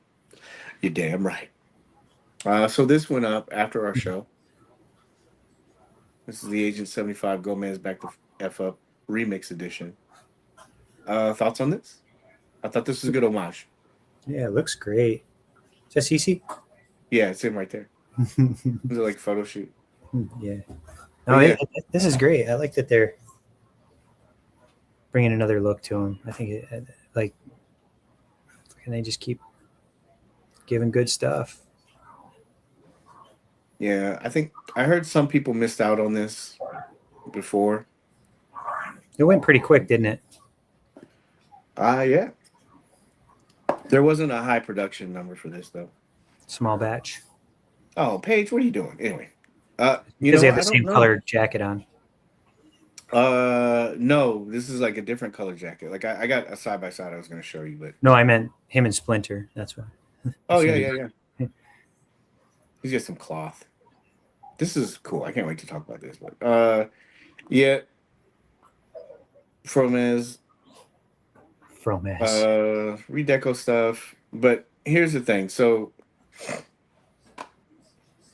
You're damn right. So this went up after our show. This is the Agent 75 Gomez Back to F Up remix edition. Thoughts on this? I thought this was a good homage. Yeah, it looks great. Is that CC? Yeah, it's him right there. It was like a photo shoot. Yeah. But No, yeah. this is great. I like that they're bringing another look to him. I think like, and they just keep giving good stuff. Yeah, I think I heard some people missed out on this before. It went pretty quick, didn't it? Yeah. There wasn't a high production number for this though. Small batch. Oh, Paige, what are you doing? Anyway. Because they have the I don't same know. colored jacket on. No, this is like a different color jacket. Like I got a side by side I was gonna show you, but No, I meant him and Splinter. That's what. oh yeah. He's got some cloth. This is cool. I can't wait to talk about this. But yeah, Fromez, From S. redeco stuff. But here's the thing. So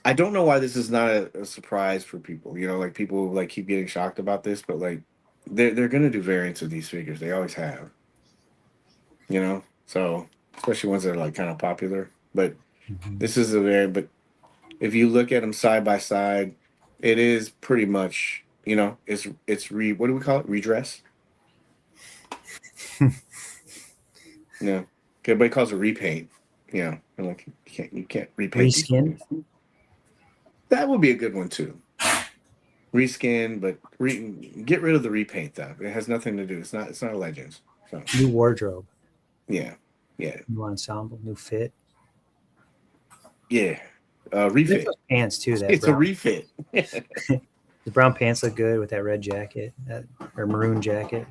I don't know why this is not a surprise for people. You know, like people like keep getting shocked about this, but like they're gonna do variants of these figures. They always have. You know, so especially ones that are like kind of popular. But this is a very. But if you look at them side by side, it is pretty much. You know, it's what do we call it? Redress. Yeah, everybody calls it repaint. You know, and like you can't repaint these Reskin. things. That would be a good one too. Reskin, but get rid of the repaint though. It has nothing to do. It's not a Legends. So New wardrobe. yeah. New ensemble. New fit. Yeah. Refit. Those pants too. That It's brown, a refit. the brown pants look good with that red jacket or maroon jacket.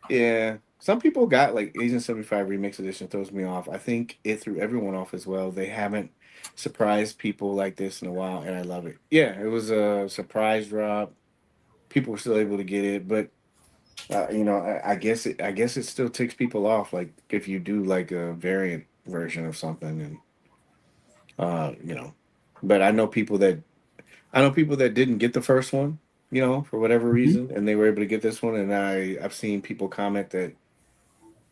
Yeah. Some people got like Agent 75 Remix Edition throws me off. I think it threw everyone off as well. They haven't surprised people like this in a while, and I love it. Yeah, it was a surprise drop. People were still able to get it, but I guess it still ticks people off. Like if you do like a variant version of something, and but I know people that didn't get the first one, for whatever reason, and they were able to get this one. And I've seen people comment that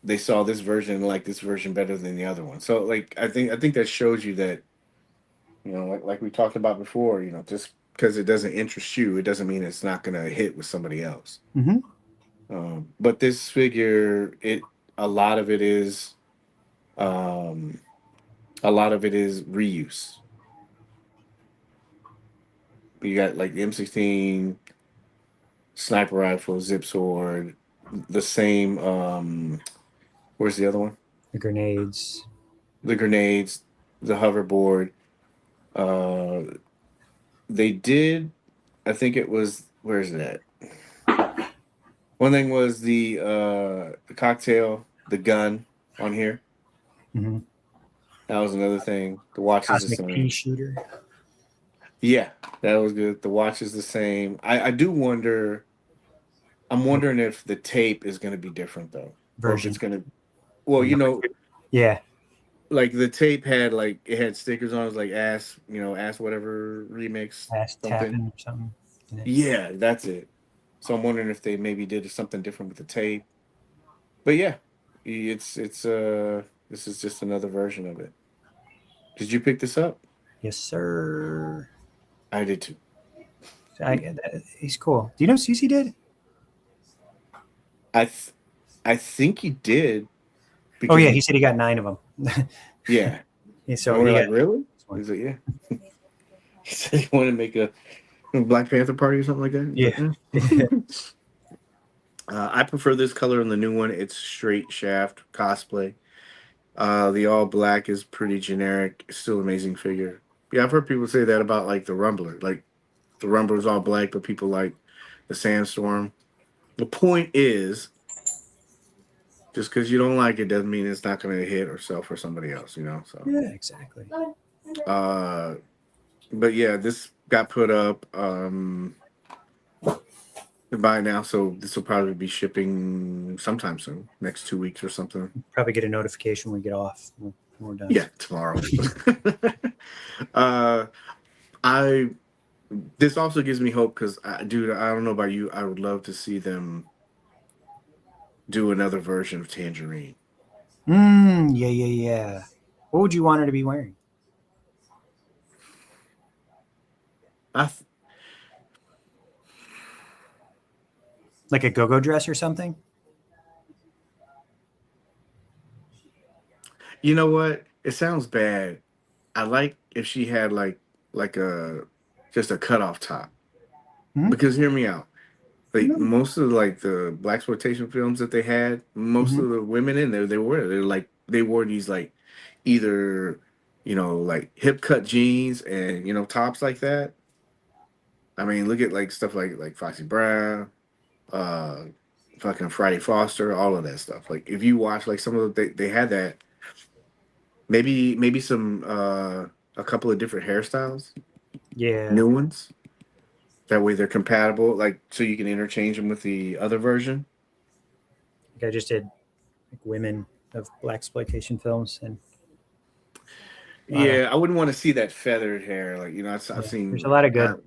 they saw this version and like this version better than the other one. So like I think that shows you that, like we talked about before, just because it doesn't interest you, it doesn't mean it's not gonna hit with somebody else. Mm-hmm. But this figure, a lot of it is, reuse. You got like the M16 sniper rifle, zip sword, the same. Where's the other one? The grenades. The grenades, the hoverboard. They did. I think it was. Where is it at? One thing was the cocktail, the gun on here. Mm-hmm. That was another thing. The watch is the Cosmic same. pea shooter. Yeah, that was good. The watch is the same. I do wonder. I'm wondering if the tape is going to be different though, or if Version. it's going to. Well, Yeah. like the tape had it had stickers on it, like ass whatever remix Ass tapping or something. Yeah, that's it. So I'm wondering if they maybe did something different with the tape. But yeah, it's this is just another version of it. Did you pick this up? Yes, sir. I did too. He's cool. Do you know CC did? I think he did. Oh yeah, he said he got 9 of them. Yeah. So and we're like, really? He's like, yeah. He said he wanted to make a Black Panther party or something like that. Yeah. I prefer this color in the new one. It's straight shaft cosplay. The all black is pretty generic. Still amazing figure. Yeah, I've heard people say that about like the Rumbler. Like the Rumbler is all black, but people like the Sandstorm. The point is, just because you don't like it doesn't mean it's not going to hit or sell for somebody else. So yeah, exactly. But yeah, this got put up by now, so this will probably be shipping sometime soon, next 2 weeks or something. Probably get a notification when we get off. When we're done. Yeah, tomorrow. uh, I this also gives me hope because, dude, I don't know about you, I would love to see them do another version of Tangerine. Yeah. What would you want her to be wearing? I, th- Like a go-go dress or something? you know what? It sounds bad. I like if she had like a just a cutoff top. Hmm? Because hear me out. Like No. most of like the black exploitation films that they had, most Hmm. of the women in there, they're like they wore these like either like hip cut jeans and tops like that. I mean, look at like stuff like Foxy Brown, uh, fucking Friday Foster, all of that stuff. Like if you watch like some of they had that maybe some a couple of different hairstyles, Yeah. new ones. That way they're compatible, like so you can interchange them with the other version. Like I just did like women of black exploitation films, and a lot of Yeah, I wouldn't want to see that feathered hair. Like I've yeah. There's a seen. lot of good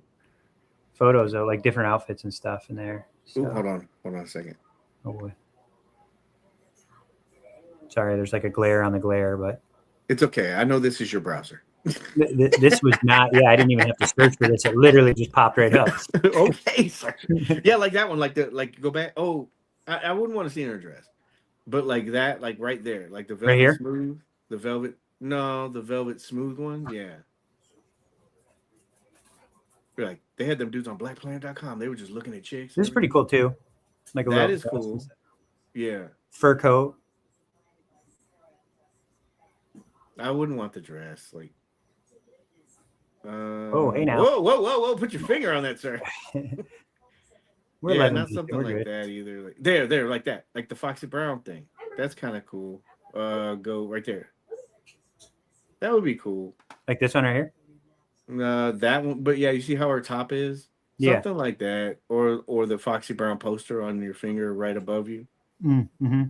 photos of like different outfits and stuff in there. Ooh, So, hold on a second. oh boy. Sorry, there's like a glare on the glare, but It's okay. I know this is your browser. this was not. Yeah, I didn't even have to search for this. It literally just popped right up. Okay, sir. Yeah, like that one. Like go back. Oh, I wouldn't want to see in her dress, but like that, like right there, like the Right velvet here. smooth, the velvet. No, the velvet smooth one. Yeah. Like they had them dudes on BlackPlanet.com. They were just looking at chicks and This is pretty everything. cool too. Like a That little is vest and cool. stuff. Yeah. Fur coat. I wouldn't want the dress. Like, Oh, hey now. whoa! Put your finger on that, sir. We're Yeah, 11 not deep. something We're like good. that either. Like there, like that, like the Foxy Brown thing. That's kind of cool. Go right there. That would be cool. Like this one right here. That one, but yeah, you see how her top is Yeah. something like that, or the Foxy Brown poster on your finger right above you. Mm-hmm.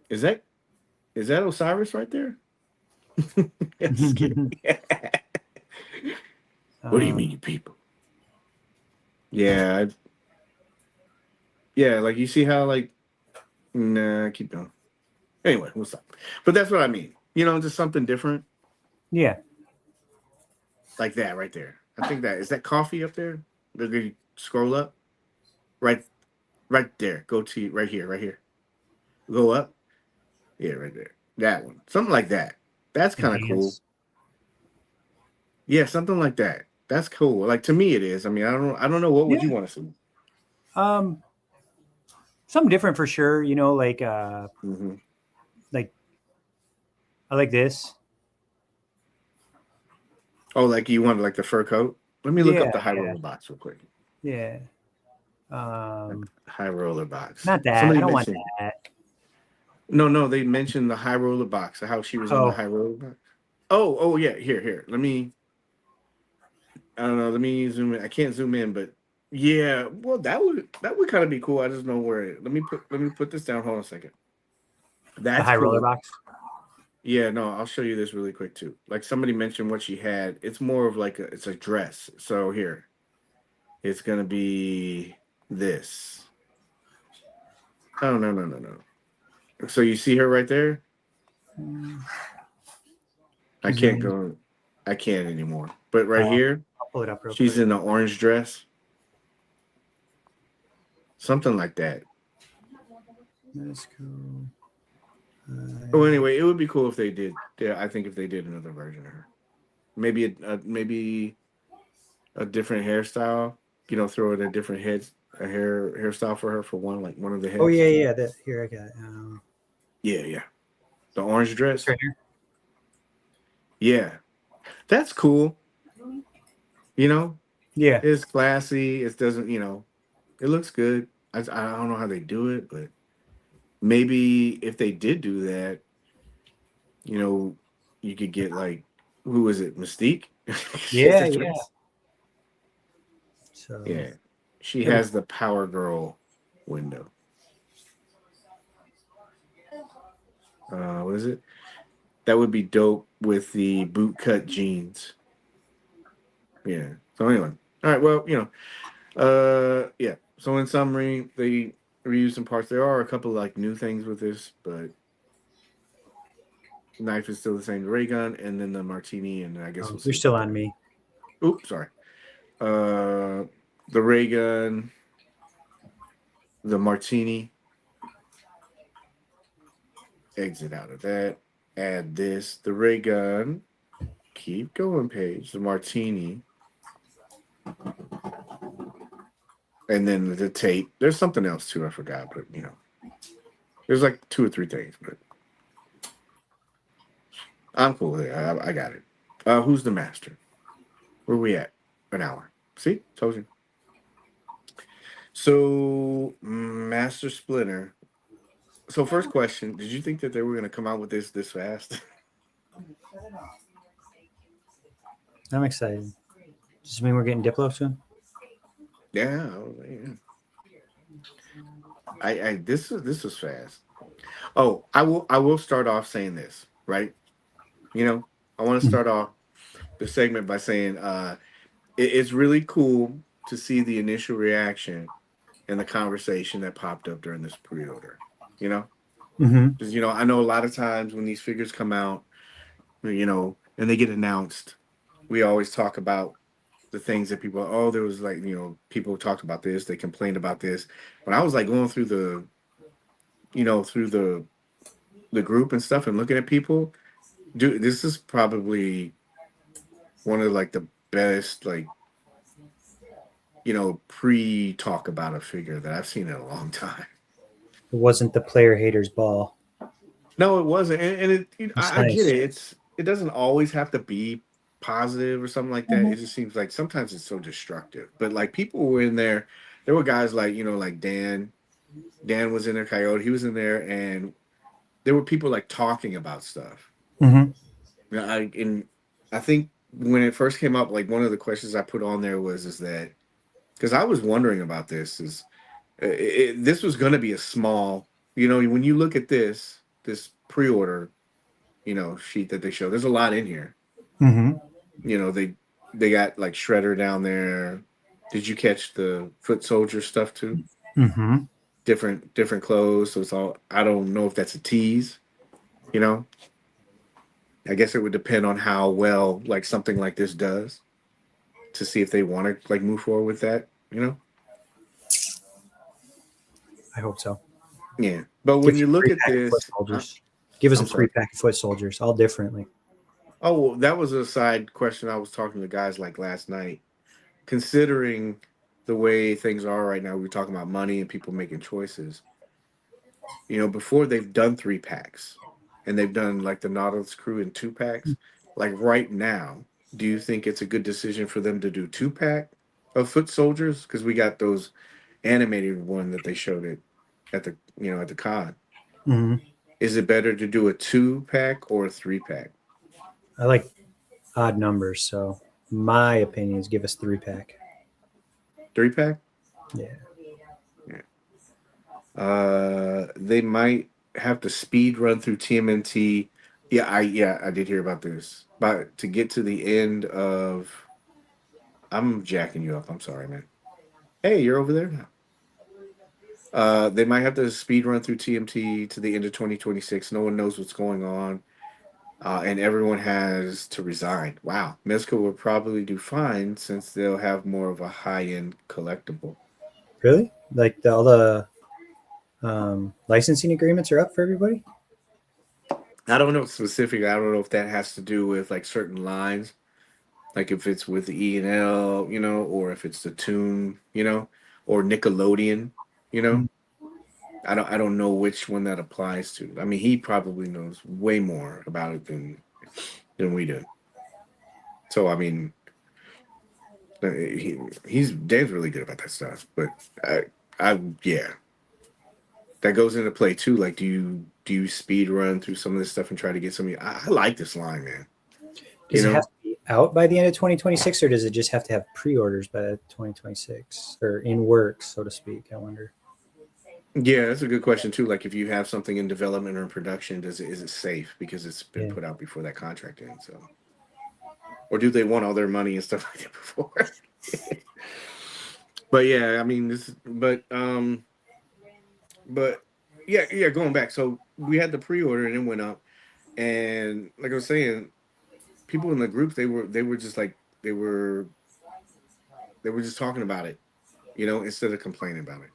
Is that Osiris right there? Just kidding. What do you mean, you people? Yeah, yeah. Like you see how like nah, keep going. Anyway, we'll stop. But that's what I mean. Just something different Yeah. like that right there. I think that is that coffee up there. Look, you scroll up, right, right there. Go to right here, right here. Go up, yeah, right there. That one, something like that. That's kind of cool. Enhance. Yeah, something like that. That's cool. Like to me, it is. I mean, I don't know. What would Yeah. you want to see? Um, something different for sure. Mm-hmm. Like I like this. Oh, like you wanted like the fur coat? Let me look up Yeah. the high Yeah. roller box real quick. Yeah. Like, Um, high roller box. not that. I Somebody don't want mentioned. that. No. They mentioned the high roller box. How she was on the Oh, high roller box. Oh yeah. Here. Let me. I don't know. Let me zoom in. I can't zoom in, but yeah. Well, that would kind of be cool. I just know where. Let me put this down. Hold on a second. the That's high roller cool. box. Yeah. No, I'll show you this really quick too. Like somebody mentioned what she had. It's more of like it's a dress. So here, it's gonna be this. Oh no. So you see her right there? I Zoom can't in. go. I can't anymore. But right I'll here, pull it up real she's quick. in an orange dress. Something like that. Mezco. Oh, anyway, it would be cool if they did. Yeah, I think if they did another version of her, maybe a different hairstyle. Throw in a different hairstyle for her for one of the Oh heads. yeah. That here I got. Yeah. The orange This dress. right here. Yeah, that's cool. You know, Yeah. it's classy. It doesn't. It looks good. I don't know how they do it, but maybe if they did do that, you know, you could get like who is it? Mystique? She's Yeah, the yeah. dress. So Yeah, she it'll be has the Power Girl window. What is it? That would be dope with the boot cut jeans. Yeah. So anyway, all right. Well, yeah. So in summary, they reused some parts. There are a couple of like new things with this, but knife is still the same. The ray gun, and then the martini, and I guess we'll you're see still about on that. me. Oops, sorry. Uh, the ray gun, the martini. Exit out of that. Add this. The ray gun. Keep going, Paige. The martini, and then the tape. There's something else too. I forgot, but there's like two or three things. But I'm cool with it. I got it. Who's the master? Where we at? An hour. See, told you. So, Master Splinter. So, first question: did you think that they were going to come out with this fast? I'm excited. Does this mean we're getting Diplo soon? Yeah, yeah. I this was fast. Oh, I will start off saying this, right? I want to Mhm. start off the segment by saying it's really cool to see the initial reaction and the conversation that popped up during this pre-order. You know, Mhm. because I know a lot of times when these figures come out, and they get announced, we always talk about the things that people. Oh, there was like people talked about this, they complained about this. When I was like going through the group and stuff and looking at people, dude, this is probably one of like the best like pre-talk about a figure that I've seen in a long time. It wasn't the player haters ball. No, it wasn't, and It's I get nice. it. It doesn't always have to be positive or something like that. It Mhm. just seems like sometimes it's so destructive. But like people were in there, there were guys like like Dan. Dan was in there, Coyote. He was in there, and there were people like talking about stuff. Mhm. I think when it first came up, like one of the questions I put on there was is that because I was wondering about this is this was going to be a small, when you look at this pre-order, sheet that they show, there's a lot in here. Mhm. They got like Shredder down there. Did you catch the foot soldier stuff too? Mhm. Different clothes, so it's all. I don't know if that's a tease. You know, I guess it would depend on how well like something like this does to see if they want to like move forward with that. I hope so. Yeah. But Give when us you a look three at pack of foot this, soldiers. Give us a I'm three sorry. pack of foot soldiers, all differently. Oh, well, that was a side question. I was talking to guys like last night. Considering the way things are right now, we're talking about money and people making choices. Before they've done 3 packs and they've done like the Nautilus crew in 2 packs. Like right now, do you think it's a good decision for them to do 2 pack of foot soldiers? Because we got those animated one that they showed it at the con. Mhm. Is it better to do a 2 pack or a 3 pack? I like odd numbers, so my opinion is give us 3 pack. 3 pack? Yeah. Yeah. They might have to speed run through TMNT. Yeah, I did hear about this. But to get to the end of, I'm jacking you up. I'm sorry, man. Hey, you're over there now. They might have to speed run through TMT to the end of 2026. No one knows what's going on, and everyone has to resign. Wow, Mezco will probably do fine since they'll have more of a high-end collectible. Really? Like all the licensing agreements are up for everybody? I don't know specifically. I don't know if that has to do with like certain lines, like if it's with the E&L, or if it's the Tune, or Nickelodeon, you know. Mhm. I don't know which one that applies to. I mean, he probably knows way more about it than we do. So I mean, he's Dave's really good about that stuff. But yeah, that goes into play too. Like, do you speed run through some of this stuff and try to get some? I like this line, man. You Does it have know, to be out by the end of 2026, or does it just have to have pre-orders by 2026 or in works, so to speak? I wonder. yeah, that's a good question too. Like, if you have something in development or in production, is it safe because it's been Yeah. put out before that contract ends? So, or do they want all their money and stuff like that before? But yeah, I mean, but yeah. Going back, so we had the pre-order and it went up, and like I was saying, people in the group they were just like they were just talking about it, instead of complaining about it.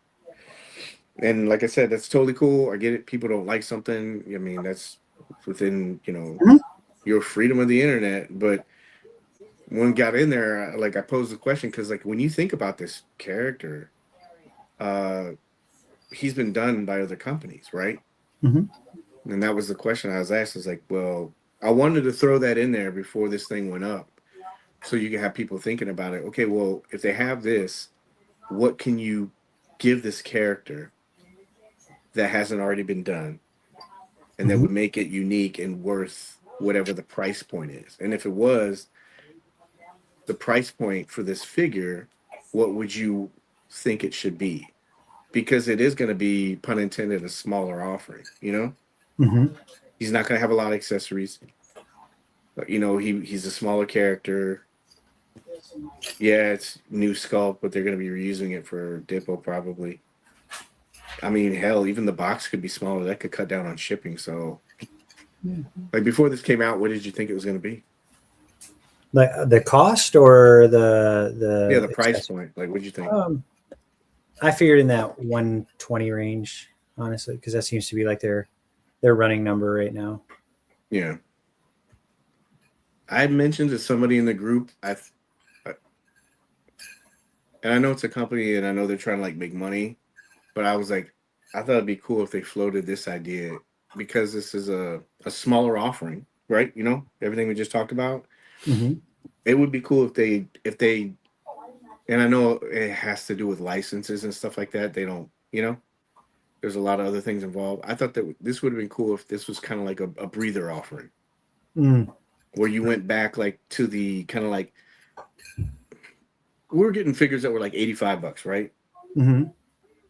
And like I said, that's totally cool. I get it. People don't like something. I mean, that's within Mhm. your freedom of the internet. But when we got in there, like I posed the question because like when you think about this character, uh, he's been done by other companies, right? Mhm. And that was the question I was asked. I was like, well, I wanted to throw that in there before this thing went up, so you can have people thinking about it. Okay, well, if they have this, what can you give this character that hasn't already been done, and that Mhm. would make it unique and worth whatever the price point is? And if it was the price point for this figure, what would you think it should be? Because it is going to be, pun intended, a smaller offering. Mhm. He's not going to have a lot of accessories. But, he's a smaller character. Yeah, it's new sculpt, but they're going to be reusing it for Dippo probably. I mean, hell, even the box could be smaller. That could cut down on shipping. So, like before this came out, what did you think it was going to be? Like the cost or Yeah, the the price accessory? point. Like, what did you think? I figured in that 120 range, honestly, because that seems to be like their running number right now. Yeah, I mentioned to somebody in the group. And I know it's a company, and I know they're trying to like make money, but I was like, I thought it'd be cool if they floated this idea because this is a smaller offering, right? Everything we just talked about. Mhm. It would be cool if they and I know it has to do with licenses and stuff like that. They don't, there's a lot of other things involved. I thought that this would have been cool if this was kind of like a breather offering Mm. where you went back like to the kind of like we were getting figures that were like $85, right? Mhm.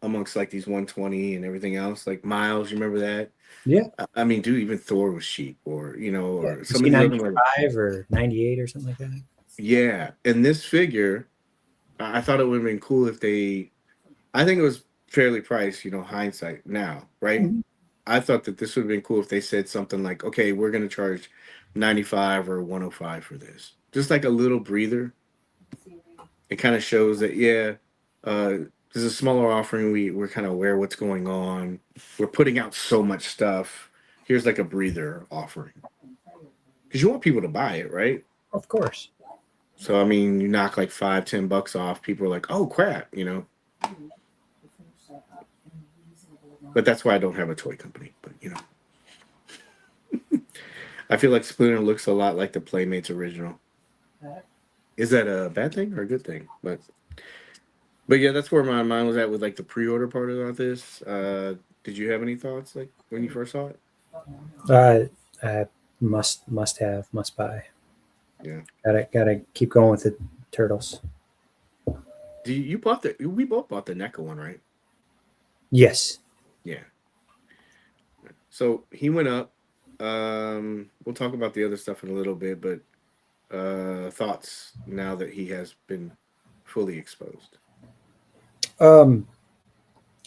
Amongst like these 120 and everything else, like Miles, you remember that? Yeah. I mean, dude, even Thor was cheap, or Yeah. or Was some he of these other like, 95 or 98 or something like that? yeah. And this figure, I thought it would have been cool if they. I think it was fairly priced, hindsight now, right? Mhm. I thought that this would have been cool if they said something like, okay, we're going to charge 95 or 105 for this. Just like a little breather. It kind of shows that, yeah, this is a smaller offering. We're kind of aware what's going on. We're putting out so much stuff. Here's like a breather offering. Because you want people to buy it, right? Of course. So, I mean, you knock like $5, $10 off. People are like, oh, crap. But that's why I don't have a toy company. But, I feel like Splinter looks a lot like the Playmates original. Is that a bad thing or a good thing? But yeah, that's where my mind was at with like the pre-order part of this. Did you have any thoughts like when you first saw it? Uh, must buy. Yeah. Gotta keep going with the turtles. You bought we both bought the NECA one, right? Yes. Yeah. So he went up. We'll talk about the other stuff in a little bit, but thoughts now that he has been fully exposed. Um,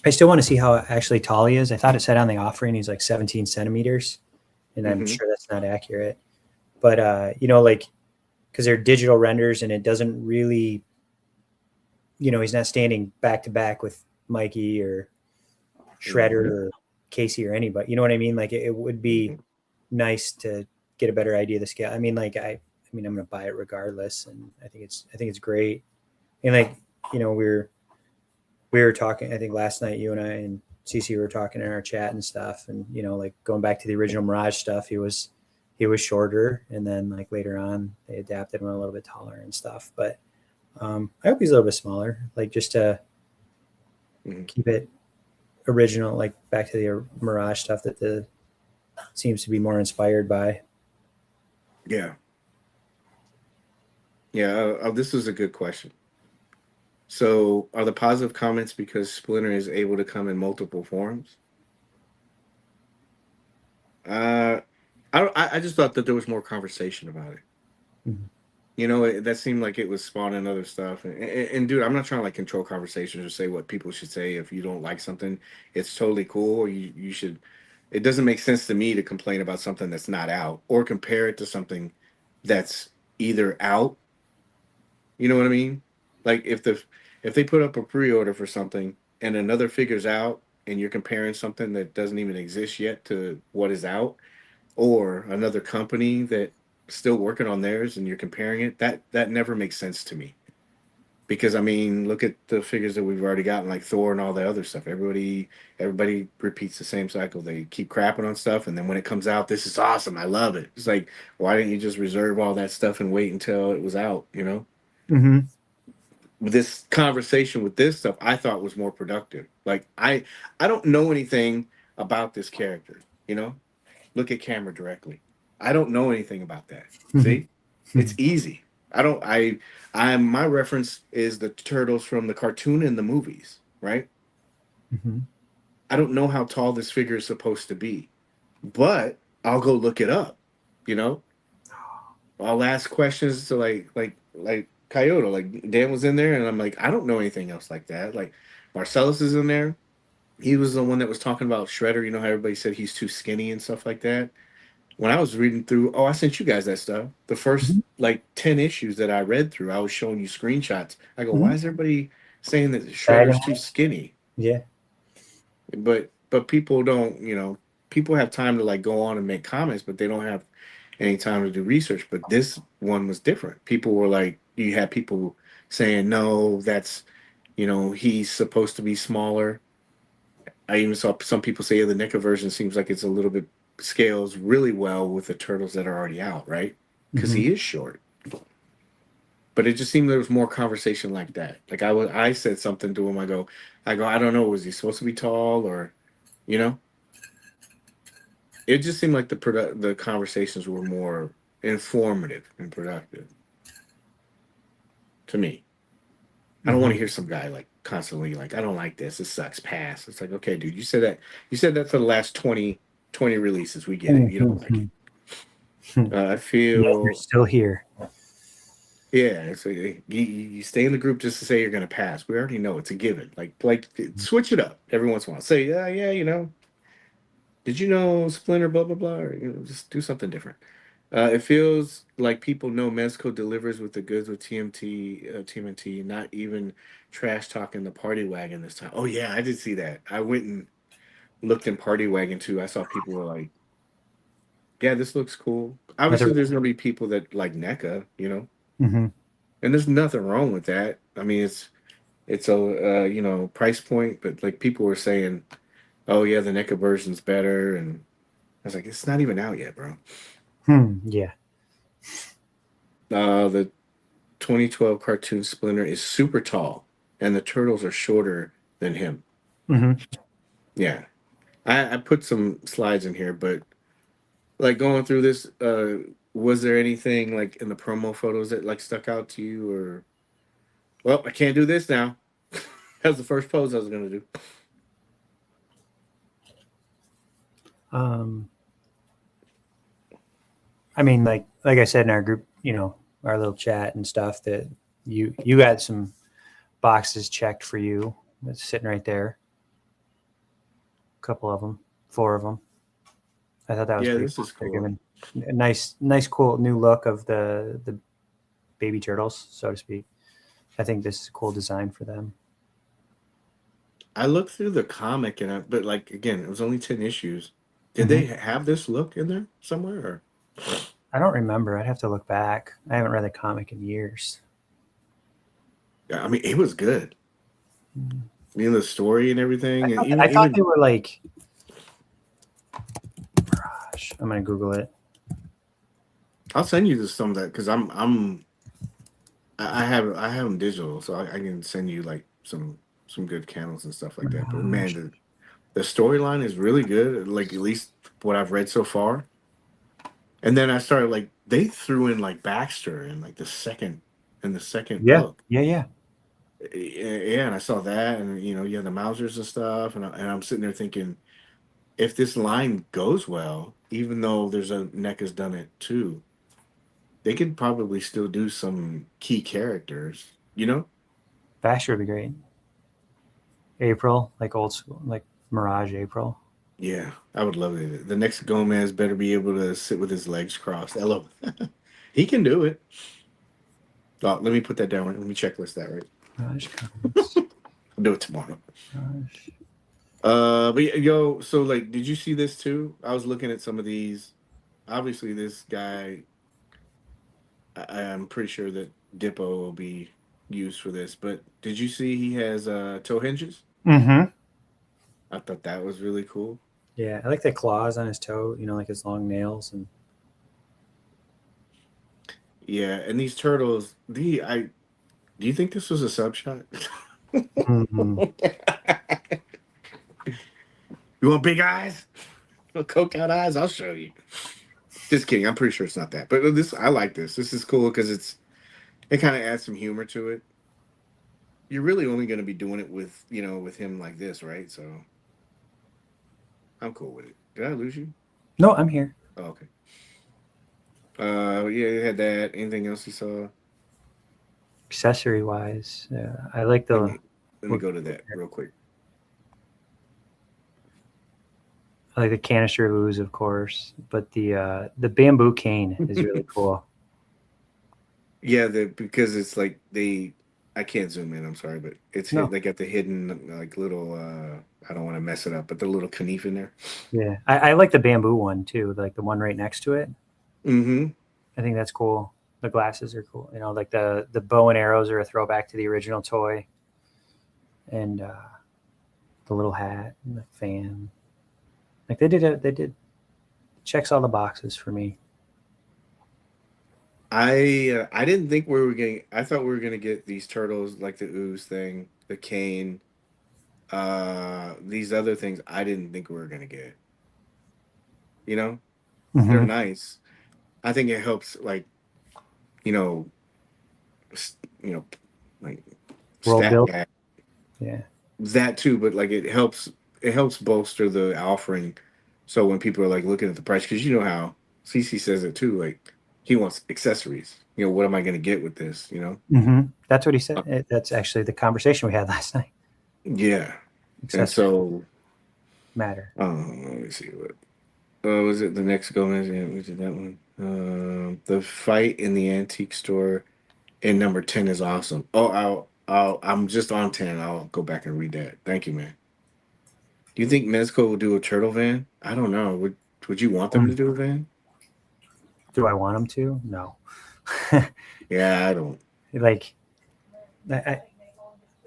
I still want to see how actually tall he is. I thought it said on the offering he's like 17 centimeters, and I'm Hmm. sure that's not accurate. But like because they're digital renders and it doesn't really, he's not standing back to back with Mikey or Shredder Hmm. or Casey or anybody. You know what I mean? Like it would be Hmm. nice to get a better idea of the scale. I mean, I'm going to buy it regardless, and I think it's great. And like we were talking, I think last night you and I and Cece were talking in our chat and stuff, and like going back to the original Mirage stuff, he was shorter, and then like later on they adapted him a little bit taller and stuff. But I hope he's a little bit smaller, like just to Hmm. keep it original, like back to the Mirage stuff that the seems to be more inspired by. Yeah. Yeah, this is a good question. So, are the positive comments because Splinter is able to come in multiple forms? Uh, I just thought that there was more conversation about it. Mhm. You know, that seemed like it was spawning other stuff. And dude, I'm not trying to like control conversations or say what people should say. If you don't like something, it's totally cool. Or you should. It doesn't make sense to me to complain about something that's not out or compare it to something that's either out. You know what I mean? Like if they put up a pre-order for something and another figure's out and you're comparing something that doesn't even exist yet to what is out, or another company that still working on theirs and you're comparing it, that never makes sense to me. Because I mean, look at the figures that we've already gotten, like Thor and all the other stuff. Everybody repeats the same cycle. They keep crapping on stuff, and then when it comes out, this is awesome. I love it. It's like, why didn't you just reserve all that stuff and wait until it was out? You know, Mhm. this conversation with this stuff I thought was more productive. Like I don't know anything about this character. You know, look at camera directly. I don't know anything about that. See, it's easy. I don't. I my reference is the turtles from the cartoon and the movies. Right. Mhm. I don't know how tall this figure is supposed to be, but I'll go look it up. You know, I'll ask questions to like Kyoto. Like Dan was in there, and I'm like, I don't know anything else like that. Like Marcellus is in there. He was the one that was talking about Shredder. You know how everybody said he's too skinny and stuff like that. When I was reading through, oh, I sent you guys that stuff. The first Mhm. like 10 issues that I read through, I was showing you screenshots. I go, why Mhm. is everybody saying that Bagging Shredder's too it. skinny? Yeah. But people don't, people have time to like go on and make comments, but they don't have any time to do research. But this one was different. People were like, you had people saying, no, that's, he's supposed to be smaller. I even saw some people say the NECA version seems like it's a little bit scales really well with the turtles that are already out, right? Because Mhm. he is short. But it just seemed there was more conversation like that. Like I said something to him. I go, I don't know. Was he supposed to be tall or, you know? It just seemed like the conversations were more informative and productive to me. I don't want to Mhm. hear some guy like constantly like, I don't like this. This sucks. Pass. It's like, okay, dude, you said that. You said that for the last 20 releases. We get it. You don't like it. Mhm. Mhm. I Yet you're feel, still here. yeah. It's like, you stay in the group just to say you're gonna pass. We already know it's a given. Like switch it up every once in a while. Say, yeah, yeah. Did you know Splinter? Blah blah blah. Or, just do something different. It feels like people know Mezco delivers with the goods with TMNT, not even trash talking the party wagon this time. Oh yeah, I did see that. I went and looked in party wagon too. I saw people were like, yeah, this looks cool. Obviously, there's gonna be people that like NECA. Mhm. And there's nothing wrong with that. I mean, it's a price point, but like people were saying, oh yeah, the NECA version's better, and I was like, it's not even out yet, bro. Yeah. The 2012 cartoon Splinter is super tall, and the turtles are shorter than him. Mhm. Yeah, I put some slides in here, but like going through this, was there anything like in the promo photos that like stuck out to you, or well, I can't do this now. That was the first pose I was gonna do. Um, I mean, like I said in our group, our little chat and stuff, that you got some boxes checked for you. It's sitting right there. A couple of them, four of them. I thought that was Yeah, pretty this cool. is They're cool. giving a nice, cool new look of the baby turtles, so to speak. I think this is a cool design for them. I looked through the comic but like again, it was only 10 issues. Did Hmm. they have this look in there somewhere? Or I don't remember. I'd have to look back. I haven't read the comic in years. yeah, I mean, it was good. The story and everything, and I even thought they even were like. Gosh, I'm gonna Google it. I'll send you this some of that because I have them digital, so I can send you like some good candles and stuff like that. But man, Mirage. the storyline is really good. Like at least what I've read so far. And then I started like they threw in like Baxter in like the second. in the second Yeah, book. yeah. Yeah, and I saw that, and you have the Mausers and stuff, and I'm sitting there thinking, if this line goes well, even though there's a Neck has done it too, they could probably still do some key characters, you know? Basher would be great. April, like old school, like Mirage April. Yeah, I would love it. The next Gomez better be able to sit with his legs crossed. Hello, he can do it. Oh, let me put that down. Let me checklist that right. Mirage Conz. I'll do it tomorrow. Mirage. But so like, did you see this too? I was looking at some of these. Obviously, this guy, I'm pretty sure that Dippo will be used for this. But did you see he has toe hinges? Mm-hmm. I thought that was really cool. Yeah, I like the claws on his toe. Like his long nails and. Yeah, and these turtles, do you think this was a sub shot? Mm-hmm. You want big eyes? Coke out eyes? I'll show you. Just kidding. I'm pretty sure it's not that. But I like this. This is cool because it kind of adds some humor to it. You're really only going to be doing it with him like this, right? So I'm cool with it. Did I lose you? No, I'm here. Oh, okay. Yeah, you had that. Anything else you saw? Accessory wise, I like Let the. me let me go to that real quick. I like the canister of ooze, of course, but the bamboo cane is really cool. Yeah, because it's like I can't zoom in. I'm sorry, but No, they got the hidden like little. I don't want to mess it up, but the little knife in there. yeah, I like the bamboo one too, like the one right next to it. Mm-hmm. I think that's cool. The glasses are cool. Like the bow and arrows are a throwback to the original toy, and the little hat and the fan. Like they did checks all the boxes for me. I didn't think we were getting. I thought we were gonna get these turtles like the ooze thing, the cane, these other things. I didn't think we were gonna get. You know, they're Mm-hmm. nice. I think it helps, like you know, s- you know, like World stat build. pack Yeah. that too. But like it helps bolster the offering. So when people are like looking at the price, because you know how CC says it too, like he wants accessories. What am I gonna get with this? Mm-hmm. That's what he Uh, said. That's actually the conversation we had last night. yeah. And Accessories so, matter. let me see what. Was it the next Gomez? Yeah, we did that one. The fight in the antique store in number 10 is awesome. Oh, I'm just on 10. I'll go back and read that. Thank you, man. Do you think Mezco will do a turtle van? I don't know. Would you want them to do a van? Do I want him to? No. Yeah, I don't. Like I,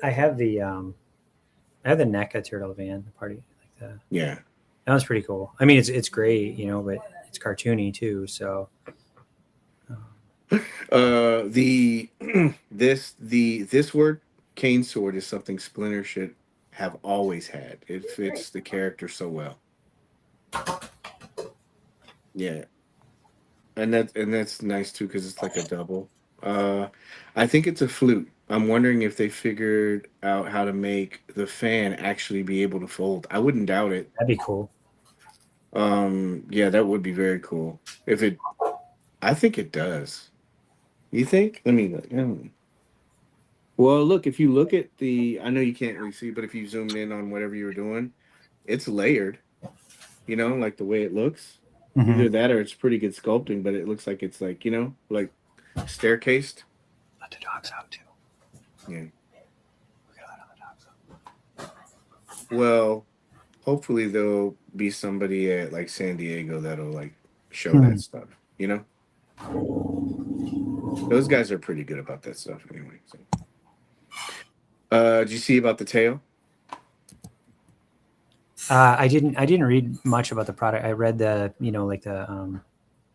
I have the NECA turtle van, the party like that. Yeah. That was pretty cool. I mean, it's great, but it's cartoony too. So The this word cane sword is something Splinter should have always had. It fits the character so well. Yeah, and that's nice too because it's like a double. Uh, I think it's a flute. I'm wondering if they figured out how to make the fan actually be able to fold. I wouldn't doubt it. that'd be cool. Yeah, that would be very cool. If it, I think it does. You think? Let me look. Well, look, if you look at I know you can't really see, but if you zoomed in on whatever you were doing, it's layered, like the way it looks. Mm-hmm. Either that or it's pretty good sculpting, but it looks like it's like, like staircased. Let the dogs out too. Yeah. We gotta let all the dogs out. Well, hopefully there'll be somebody at like San Diego that'll like show Hmm. that stuff, you know? Those guys are pretty good about that stuff anyway. So. Did you see about the tail? I didn't read much about the product. I read like the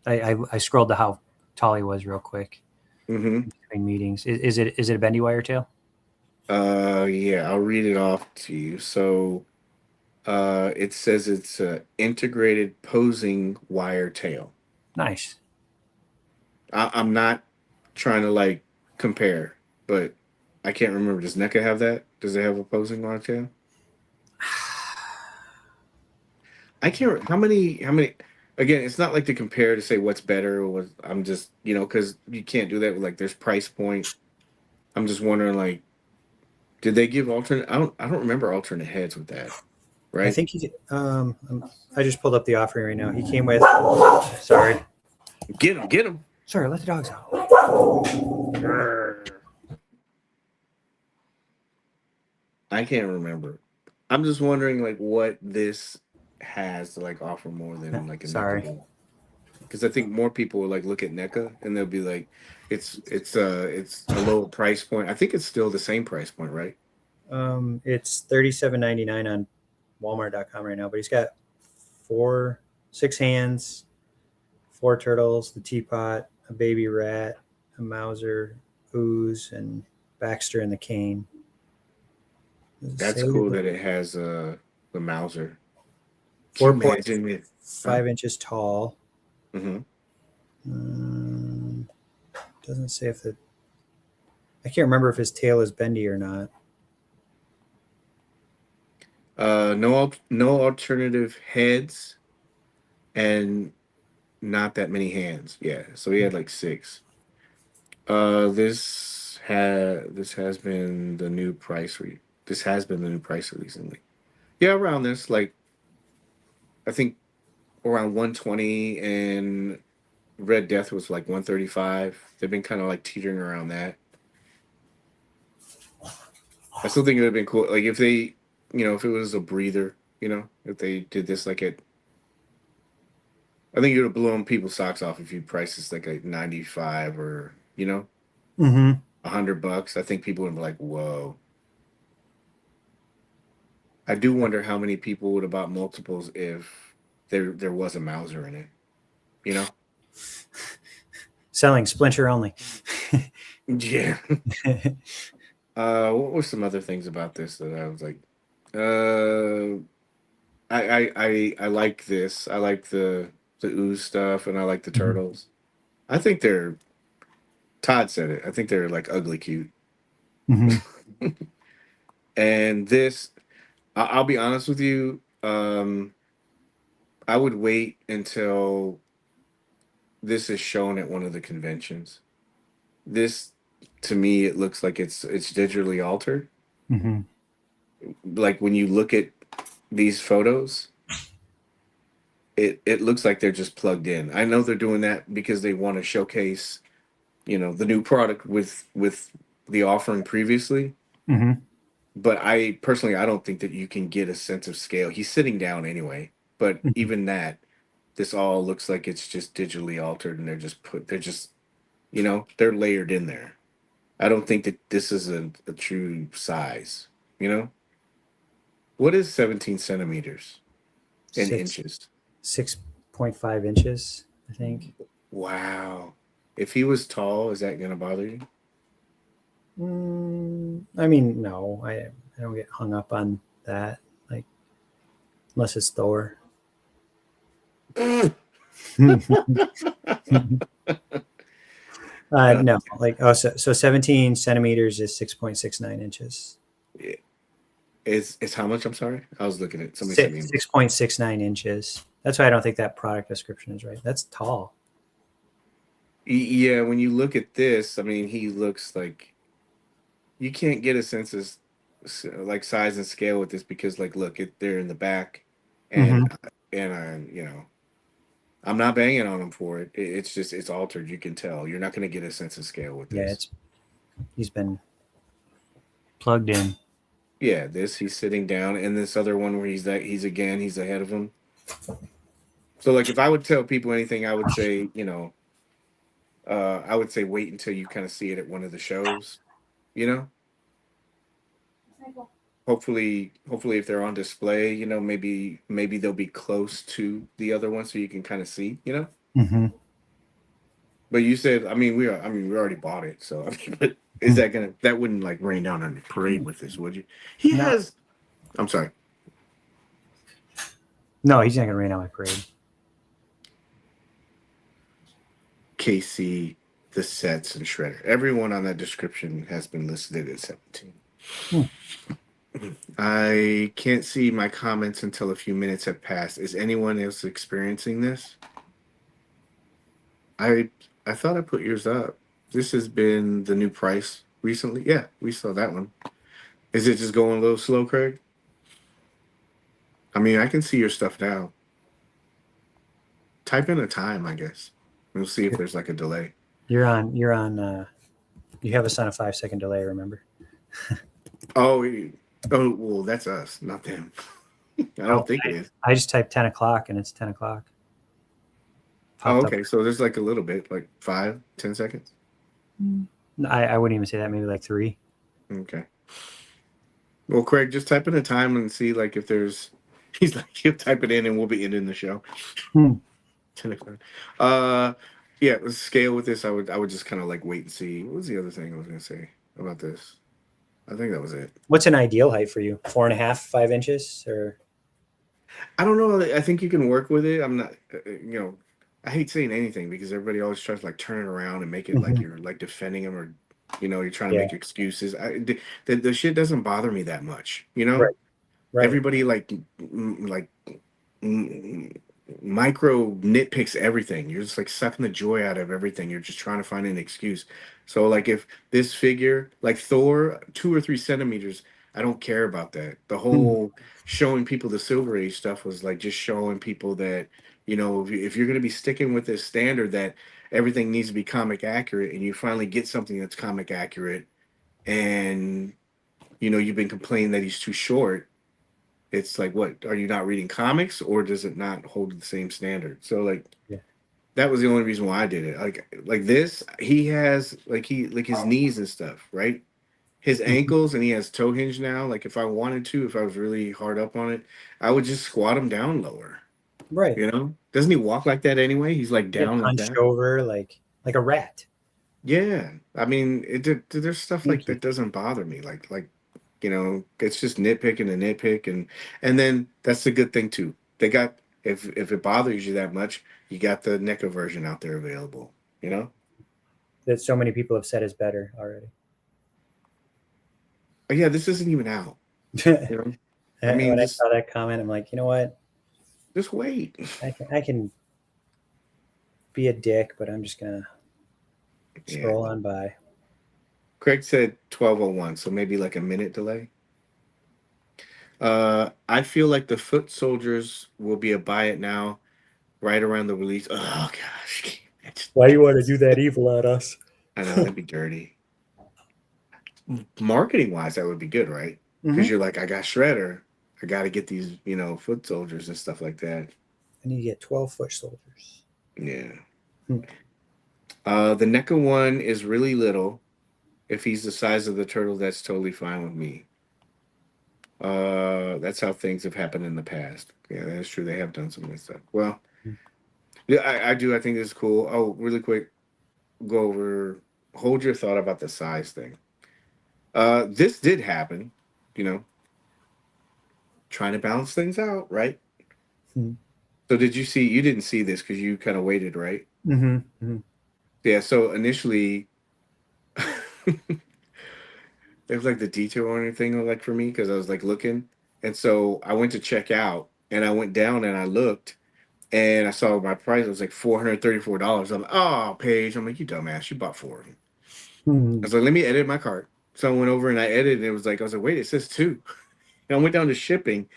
I scrolled to how tall he was real quick Mm-hmm. between meetings. Is it a bendy wire tail? Yeah, I'll read it off to you. So, it says it's a integrated posing wire tail. Nice. I'm not trying to like compare, but I can't remember. Does NECA have that? Does it have opposing long-tail? I can't. How many? How many? Again, it's not like to compare to say what's better or what. I'm just because you can't do that with like there's price point. I'm just wondering like, did they give alternate? I don't remember alternate heads with that, I right? think I just pulled up the offering right now. He came with. Sorry, Get them, get them. sorry. Let the dogs out. I can't remember. I'm just wondering like what this has to like offer more than like a NECA Sorry. board. Because I think more people will like look at NECA and they'll be like, it's a lower price point. I think it's still the same price point, right? It's $37.99 on Walmart.com right now, but he's got 6 hands, 4 turtles, the teapot, a baby rat, a Mauser, Ooze, and Baxter and the cane. That's cool that it has the Mauser. Can you imagine it? Huh? 4.5 inches tall. Mm-hmm. Doesn't say if the. I can't remember if his tail is bendy or not. No alternative heads and not that many hands. Yeah, so he had like six. This has been the new price this has been the new price recently. Yeah, around this like I think around 120 and Red Death was like 135. They've been kind of like teetering around that. I still think it would have been cool like if they, if it was a breather, if they did this like at I think it would have blown people's socks off if you priced this like at 95 or, Mm-hmm. $100. I think people would be like, whoa. I do wonder how many people would have bought multiples if there was a Mauser in it. You know? Selling Splinter only. Yeah. What were some other things about this that I was like, uh, I like this. I like the ooze stuff, and I like the Mhm. turtles. I think they're. Todd said it. I think they're like ugly cute. Mhm. And this, I'll be honest with you. I would wait until this is shown at one of the conventions. This, to me, it looks like it's digitally altered. Mhm. Like when you look at these photos, it looks like they're just plugged in. I know they're doing that because they want to showcase, the new product with the offering previously. Mhm. But I don't think that you can get a sense of scale. He's sitting down anyway, but Mhm. even that, this all looks like it's just digitally altered, and they're layered in there. I don't think that this is a true size. You know, what is 17 centimeters in Six inches? 6.5 inches, I think. Wow. If he was tall, is that gonna bother you? I mean, no, I don't get hung up on that. Like, unless it's Thor. Uh, No, like so 17 centimeters is 6.69 inches. it's how much? I'm sorry. I was looking at somebody sent me. 6.69 inches. That's why I don't think that product description is right. That's tall. Yeah, when you look at this, I mean, he looks like you can't get a sense of like size and scale with this because, like, look, they're in the back, Mm-hmm. and I'm not banging on him for it. It's just it's altered. You can tell. You're not going to get a sense of scale with Yeah, this. it's he's been plugged in. Yeah, this he's sitting down, and this other one where he's ahead of him. So, like, if I would tell people anything, I would say, I would say wait until you kind of see it at one of the shows. You know, hopefully, if they're on display, maybe they'll be close to the other one so you can kind of see. Mm-hmm. But you said, we already bought it, so I mean, but is that wouldn't like rain down on the parade with this, would you? He No, has. I'm sorry, no, he's not gonna rain on my parade. KC. the sets and shredder. Everyone on that description has been listed at 17. Hmm. I can't see my comments until a few minutes have passed. Is anyone else experiencing this? I I thought I put yours up. This has been the new price recently. Yeah, we saw that one. Is it just going a little slow, Craig? I mean, I can see your stuff now. Type in a time, I guess. We'll see if there's like a delay. You're on. You have us on a 5 second delay. Remember? Oh, oh, well, that's us, not them. I Oh, don't think it is. I just typed 10 o'clock and it's 10 o'clock. Oh, Popped up. okay. So there's like a little bit, like 5, 10 seconds. I wouldn't even say that. Maybe like 3. Okay. Well, Craig, just type in a time and see like if there's. He's like, he'll type it in and we'll be ending the show. Hmm. 10 o'clock. Uh, yeah. Let's scale with this. I would just kind of like wait and see. What was the other thing I was gonna say about this? I think that was it. What's an ideal height for you? 4.5, 5 inches, or I don't know. I think you can work with it. I'm not, I hate saying anything because everybody always tries to like turn it around and make it like Mhm. you're like defending them or, you're trying to Yeah, make excuses. The shit doesn't bother me that much. right, right. Everybody like mm, micro nitpicks everything. You're just like sucking the joy out of everything. You're just trying to find an excuse. So like if this figure, like Thor, 2 or 3 centimeters, I don't care about that. The Hmm. whole showing people the Silver Age stuff was like just showing people that if you're going to be sticking with this standard that everything needs to be comic accurate, and you finally get something that's comic accurate, and you've been complaining that he's too short, it's like, what, are you not reading comics, or does it not hold the same standard? So like Yeah. that was the only reason why I did it. Like this, he has like his knees and stuff, right? His Mhm. ankles, and he has toe hinge now. Like if I wanted to, if I was really hard up on it, I would just squat him down lower. Right. Doesn't he walk like that anyway? He's like Get down like hunched that. over like a rat. Yeah, I mean, there's stuff like Sneaky. that doesn't bother me. It's just nitpicking and nitpick, and then that's the good thing too. They got, if it bothers you that much, you got the NECA version out there available. You know, That so many people have said is better already. but yeah, this isn't even out. When You know, I mean, I saw that comment, I'm like, you know what? just wait. I can be a dick, but I'm just gonna Yeah, scroll on by. Craig said 12:01, so maybe like a minute delay. I feel like the foot soldiers will be a buy it now, right around the release. Oh gosh, Why you want to do that evil at us? I know that'd be dirty. Marketing wise, that would be good, right? Because Hmm. you're like, I got Shredder, I got to get these, foot soldiers and stuff like that. I need to get 12 foot soldiers. Yeah. Hmm. The NECA one is really little. If he's the size of the turtle, that's totally fine with me. That's how things have happened in the past. Yeah, that's true. They have done some of this stuff. Well, yeah, I do. I think this is cool. Oh, really quick, go over. Hold your thought about the size thing. This did happen. You know, trying to balance things out, right? Hmm. So did you see? You didn't see this because you kind of waited, right? Hmm. Hmm. Yeah. So initially, it was like the detail on thing, like for me, because I was like looking, and so I went to check out, and I went down and I looked, and I saw my price. It was like $434. I'm like, oh, Paige. I'm like, you dumbass. You bought four of them. I Hmm. was like, let me edit my cart. So I went over and I edited, and it was like, I was like, wait, it says two. And I went down to shipping,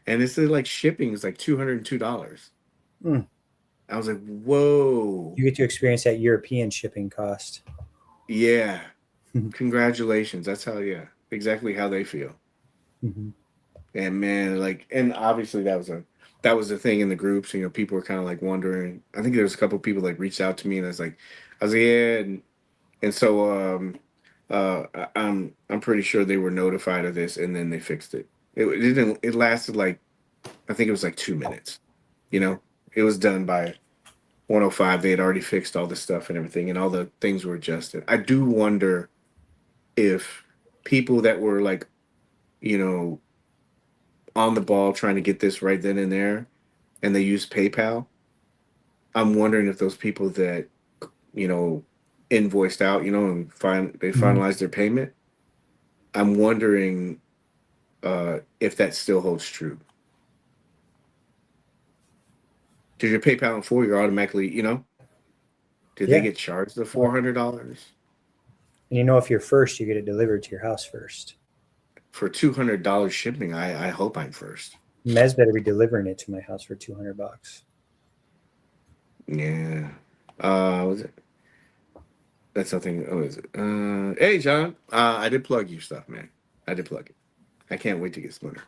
and it said like shipping is like $202. Hmm. I was like, whoa. You get to experience that European shipping cost. Yeah. Hmm. Congratulations. That's how, yeah, exactly how they feel. Hmm. And man, like, and obviously that was a thing in the groups. People were kind of like wondering. I think there was a couple of people like reached out to me, and I was like, yeah, and so I'm pretty sure they were notified of this, and then they fixed it. It didn't. It lasted like, I think it was like 2 minutes. You know, it was done by 105. They had already fixed all the stuff and everything, and all the things were adjusted. I do wonder if people that were like, you know, on the ball trying to get this right then and there, and they use PayPal. I'm wondering if those people that, you know, invoiced out, you know, and they Mhm. finalize their payment. I'm wondering if that still holds true. Because you're PayPal in full, you're automatically, you know, did they Yeah. get charged the $400 And you know, if you're first, you get it delivered to your house first. for $200 shipping? I hope I'm first. Mez better be delivering it to my house for $200. Yeah. Was it? That's something. Oh, is it? Hey, John. I did plug your stuff, man. I did plug it. I can't wait to get Splinter.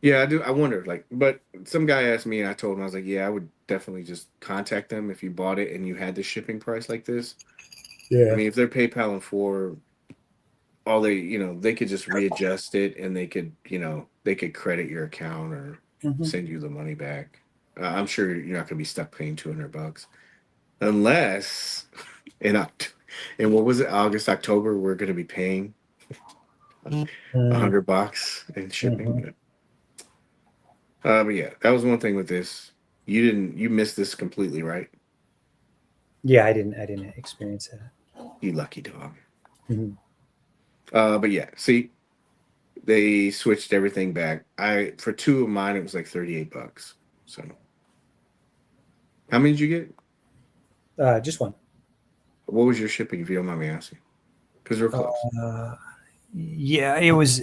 Yeah, I do. I wonder, like, but some guy asked me, and I told him, I was like, yeah, I would definitely just contact them if you bought it and you had the shipping price like this. I Yeah. mean, if they're PayPal and for all they, you know, they could just readjust it and they could, you know, they could credit your account or Hmm. send you the money back. I'm sure you're not gonna be stuck paying $200 unless in in what was it, August, October, we're gonna be paying $100 in Hmm. shipping. But yeah, that was one thing with this. You missed this completely, right? Yeah, I didn't experience that. You lucky dog. Mhm. But yeah, see, they switched everything back. For two of mine, it was like $38. So, how many did you get? Just one. What was your shipping, if you don't mind me asking? Because we're close. Uh, yeah, it was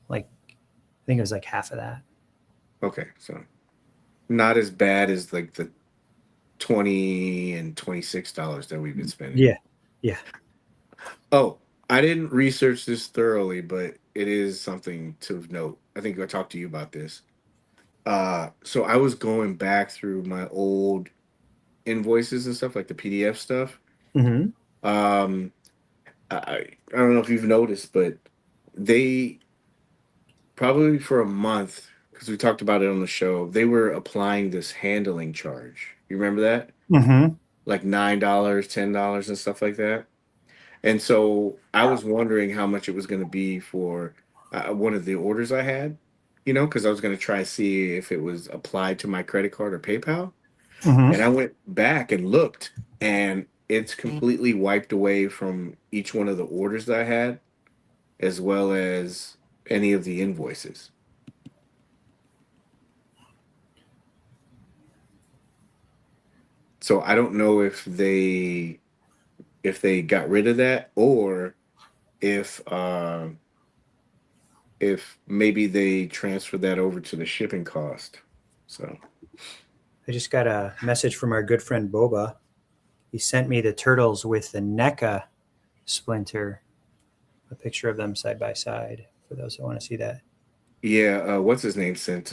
like I think it was like half of that. Okay, so not as bad as like the 20 and $26 that we've been spending. Yeah, yeah. Oh, I didn't research this thoroughly, but it is something to note. I think I talked to you about this. So I was going back through my old invoices and stuff, like the PDF stuff. Hmm. Um, I don't know if you've noticed, but they probably for a month, because we talked about it on the show, they were applying this handling charge. You remember that? Hmm. Like $9, $10 and stuff like that. And so I was wondering how much it was going to be for one of the orders I had, you know, because I was going to try to see if it was applied to my credit card or PayPal. Hmm. And I went back and looked, and it's completely wiped away from each one of the orders that I had, as well as any of the invoices. So I don't know if they got rid of that or if if maybe they transferred that over to the shipping cost. So I just got a message from our good friend Boba. He sent me the turtles with the NECA splinter, a picture of them side by side. For those that want to see that. yeah, what's his name sent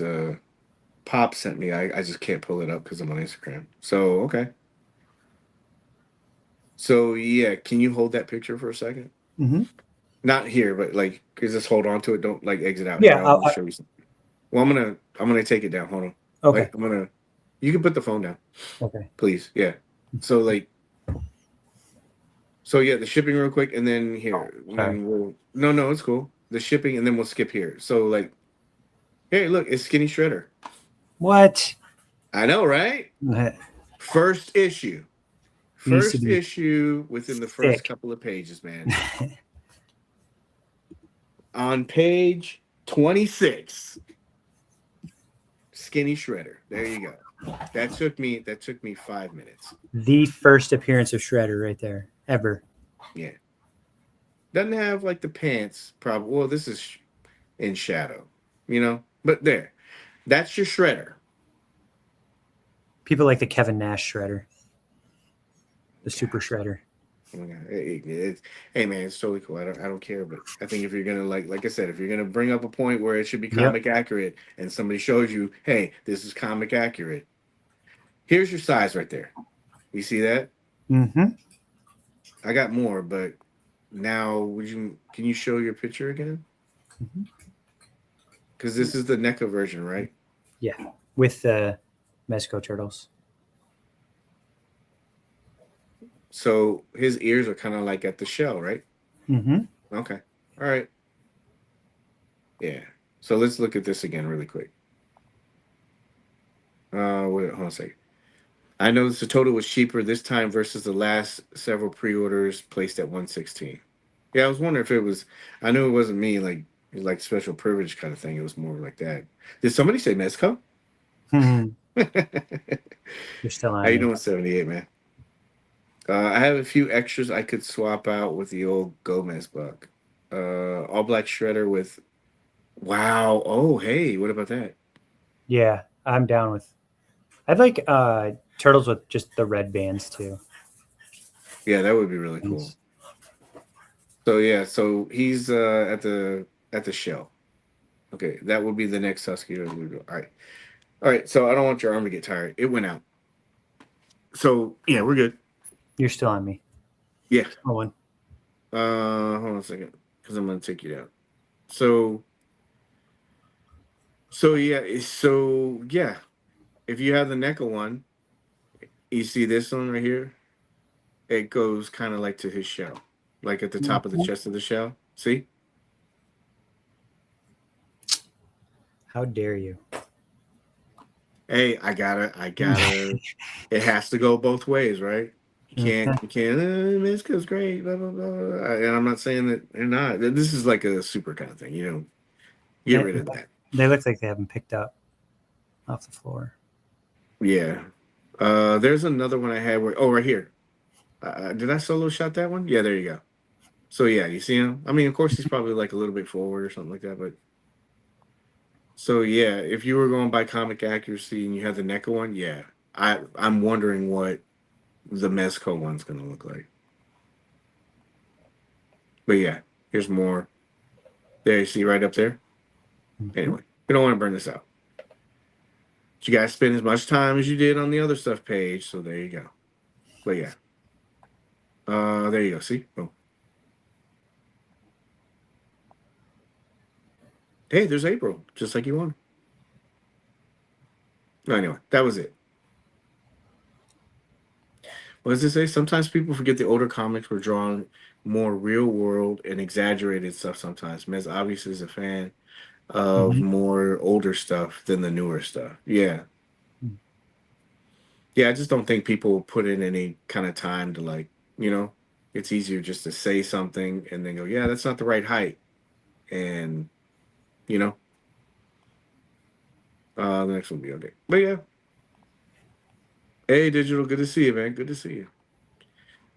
Pop sent me. I just can't pull it up because I'm on Instagram. So okay. So yeah, can you hold that picture for a second? Hmm. Not here, but like just hold on to it. Don't like exit out here. Yeah. I'll show you something. Well, I'm gonna take it down. Hold on. Okay. Like you can put the phone down, Okay. please. Yeah. So like so yeah, the shipping real quick, and then here, and Sorry. then we'll no, it's cool. The shipping, and then we'll skip here. So like, hey, look, it's Skinny Shredder. What? I know, right? It First issue. needs to First be issue within the first thick. couple of pages, man. On page 26, Skinny Shredder. There you go. That took me 5 minutes. The first appearance of Shredder right there ever. Yeah. Doesn't have like the pants problem. Well, this is in shadow, you know? But there. That's your Shredder. People like the Kevin Nash Shredder, the Super God. Shredder. Oh my God. Hey man, it's totally cool. I don't care, but I think if you're gonna like I said, if you're gonna bring up a point where it should be Yep. comic accurate and somebody shows you, hey, this is comic accurate, here's your size right there. You see that? Mm-hmm. I got more, but now can you show your picture again? Mm-hmm. Because this is the NECA version, right? Yeah, with the Mezco turtles. So his ears are kind of like at the shell, right? Mm-hmm. Okay. All right. Yeah. So let's look at this again really quick. Wait, hold on a second. I noticed the total was cheaper this time versus the last several pre-orders placed at 116. Yeah, I was wondering if it was. I knew it wasn't me, like special privilege kind of thing. It was more like that. Did somebody say Mezco? You're How still on you me. doing, 78 man? I have a few extras I could swap out with the old Gomez buck. All black shredder with wow. Oh, hey, what about that? Yeah, I'm down with. I'd like turtles with just the red bands too. Yeah, that would be really cool. So yeah, so he's at the shell. Okay, that would be the next Husky. All right, all right. So I don't want your arm to get tired. It went out. So yeah, we're good. You're still on me. Yeah. Oh, one. Hold on a second, because I'm gonna take you down. So so yeah. If you have the NECA one, you see this one right here. It goes kind of like to his shell, like at the top of the chest of the shell. See? How dare you? Hey, I gotta. It has to go both ways, right? Okay. You can't. Mezco's great, blah blah blah. And I'm not saying that they're not. This is like a super kind of thing. You know, get They, rid of that. they look like they haven't picked up off the floor. Yeah. There's another one I had where. Oh, right here. Did I solo shot that one? Yeah, there you go. So yeah, you see him. I mean, of course, he's probably like a little bit forward or something like that, but. So yeah, if you were going by comic accuracy and you had the NECA one, yeah, I'm wondering what the Mezco one's gonna look like. But yeah, here's more. There, you see right up there. Mhm. Anyway, we don't want to burn this out. But you guys spend as much time as you did on the other stuff page, so there you go. But yeah, there you go. See, oh, hey, there's April, just like you wanted. No, anyway, that was it. What does it say? Sometimes people forget the older comics were drawn more real world and exaggerated stuff. Sometimes Mez obviously is a fan of Mhm. more older stuff than the newer stuff. Yeah. Yeah, I just don't think people put in any kind of time to like, you know, it's easier just to say something and then go, yeah, that's not the right height. And, you know, the next one will be okay. But yeah. Hey, Digital, good to see you, man. Good to see you.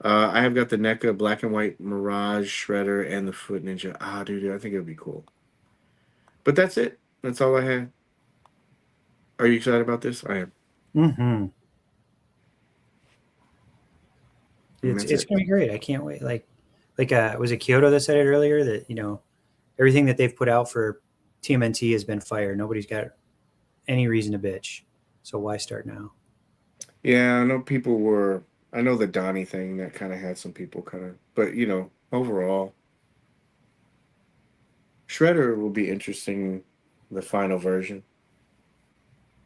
I have got the NECA Black and White Mirage Shredder and the Foot Ninja. Ah, dude, I think it would be cool. But that's it. That's all I had. Are you excited about this? I am. Mm-hmm. And It's that's it's it. gonna be great. I can't wait. Was it Kyoto that said it earlier that everything that they've put out for TMNT has been fire. Nobody's got any reason to bitch. So why start now? Yeah, I know people were. I know the Donnie thing that kind of had some people kind of. But, you know, overall, Shredder will be interesting, the final version.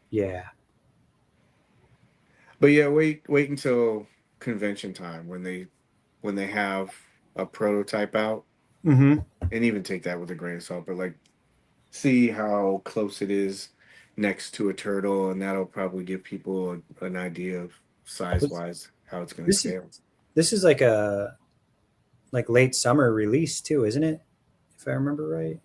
Yeah. But yeah, wait until convention time when they have a prototype out, Mm-hmm. and even take that with a grain of salt. But like, see how close it is next to a turtle, and that'll probably give people an idea of size wise how it's going to This is scale. this is like a late summer release too, isn't it? If I remember right.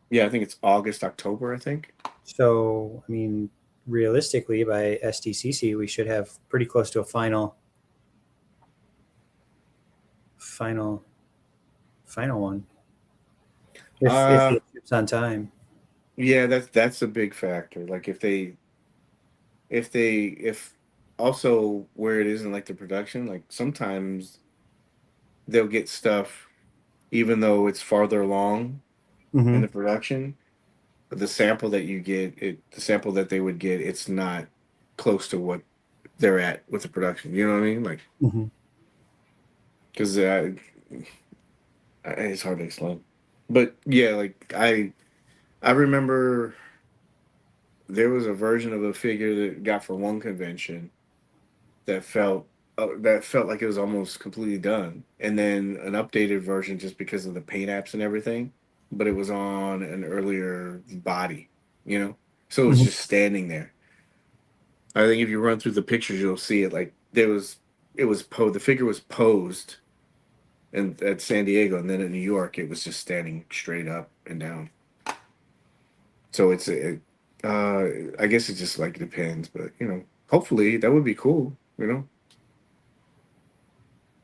Yeah, I think it's August, October. I think. So I mean, realistically, by SDCC, we should have pretty close to a final, final one if Uh it ships on time. yeah, that's a big factor. Like if also where it is in like the production, like sometimes they'll get stuff even though it's farther along in Mm-hmm. the production. The sample that you get, the sample that they would get, it's not close to what they're at with the production. You know what I mean? Like, Mm-hmm. because it's hard to explain. But yeah, like I remember there was a version of a figure that got for one convention that felt like it was almost completely done, and then an updated version just because of the paint apps and everything, but it was on an earlier body, you know, so it was Mm-hmm. just standing there. I think if you run through the pictures, you'll see it. Like the figure was posed in at San Diego, and then in New York, it was just standing straight up and down. So I guess it just like depends, but hopefully that would be cool.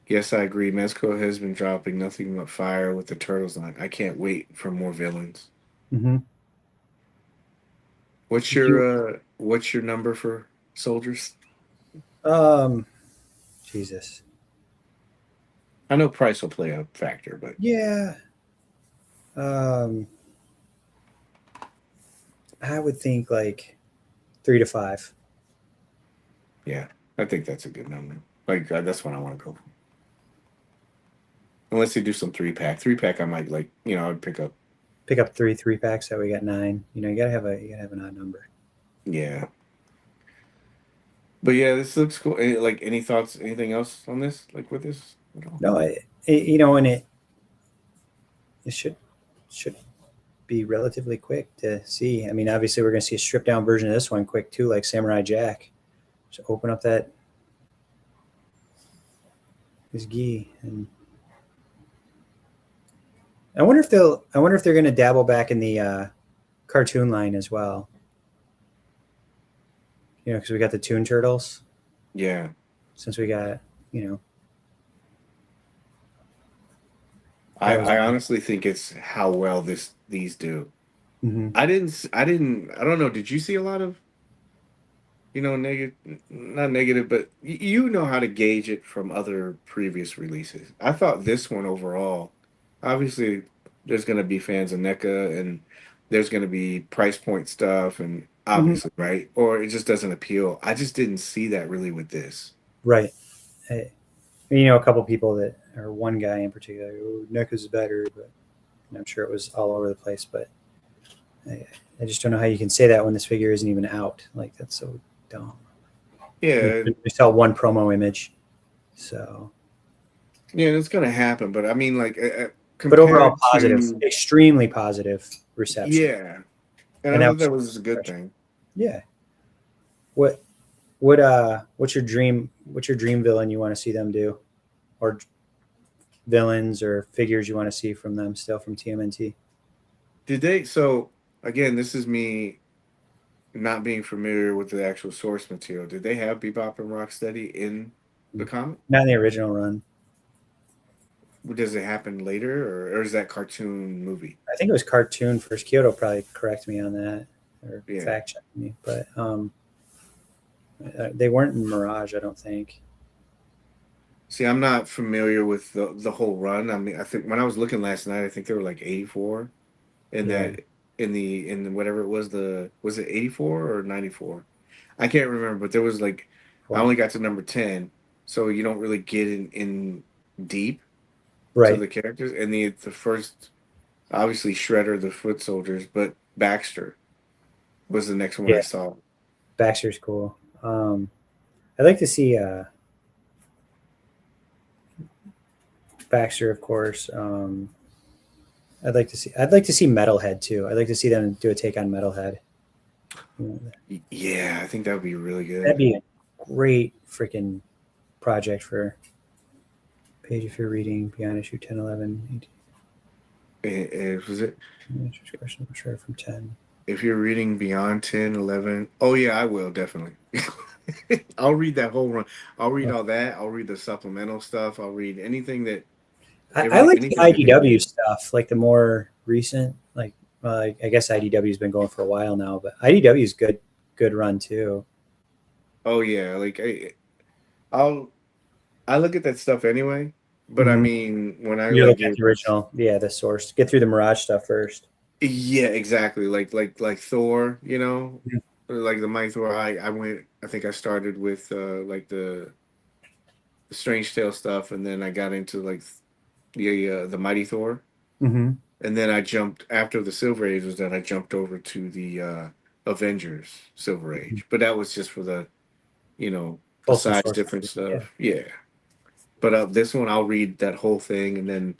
Yes, I agree. Mezco has been dropping nothing but fire with the Turtles line. I can't wait for more villains. Mm-hmm. What's your number for soldiers? Um, Jesus. I know price will play a factor, but Yeah. Um, I would think like 3 to 5. yeah, I think that's a good number. Like that's what I want to go for. Unless they do some 3-pack. 3-pack, I might I'd pick up. Pick up 3 3 packs. So we got 9. You gotta have an odd number. Yeah, but yeah, this looks cool. Like any thoughts? Anything else on this? Like with this at all? No, and it should be relatively quick to see. I mean, obviously we're gonna see a stripped down version of this one quick too, like Samurai Jack. Just open up his gi, and I wonder if they're gonna dabble back in the cartoon line as well. Because we got the Toon Turtles. Yeah, Since we got, you know, I honestly think it's how well these do. mm-hmm. I don't know. Did you see a lot of negative, not negative, but you know how to gauge it from other previous releases. I thought this one overall, obviously, there's going to be fans of NECA and there's going to be price point stuff, and Mm-hmm. obviously, right? Or it just doesn't appeal. I just didn't see that really with this. Right. A couple people that, or one guy in particular, oh, NECA's better, but I'm sure it was all over the place. But I just don't know how you can say that when this figure isn't even out. Like, that's so dumb. Yeah, We saw one promo image, so yeah, it's going to happen. But I mean, like, but overall compared positive, to extremely positive reception. yeah, and And I that thought was that was a good thing. yeah. What's your dream villain you want to see them do, or villains or figures you want to see from them still from TMNT? Did they? So again, this is me not being familiar with the actual source material. Did they have Bebop and Rocksteady in the comic? Not in the original run. Does it happen later, or is that cartoon movie? I think it was cartoon first. Kyoto probably correct me on that or Yeah. fact check me, but they weren't in Mirage, I don't think. See, I'm not familiar with the whole run. I mean, I think when I was looking last night, I think they were like 84 in Yeah. that in whatever it was it 84 or 94? I can't remember, but there was like I only got to number 10, so you don't really get in deep to Right. the characters. And the first, obviously Shredder, the foot soldiers, but Baxter was the next one I Yeah. saw. Baxter's cool. I'd like to see Baxter, of course. I'd like to see Metalhead too. I'd like to see them do a take on Metalhead. Yeah, I think that would be really good. That'd be a great freaking project for Paige if you're reading beyond issue 10, 11, 18. Was it? Question sure from 10. If you're reading beyond 10, 11, oh yeah, I will definitely. I'll read that whole run. I'll read all that. I'll read the supplemental stuff. I'll read anything that. I like the anything that IDW stuff, like the more recent. Like, I guess IDW's been going for a while now, but IDW's good run too. Oh yeah, like I look at that stuff anyway. But I mean, when I You like look at the original, the source. Get through the Mirage stuff first. yeah, exactly. Like Thor, Yeah. like the Mighty Thor. I went. I think I started with like the Strange Tale stuff, and then I got into like the Mighty Thor, Mm-hmm. and then I jumped after the Silver Age was done. I jumped over to the Avengers Silver Age, but that was just for the the size difference stuff. Yeah. But this one, I'll read that whole thing, and then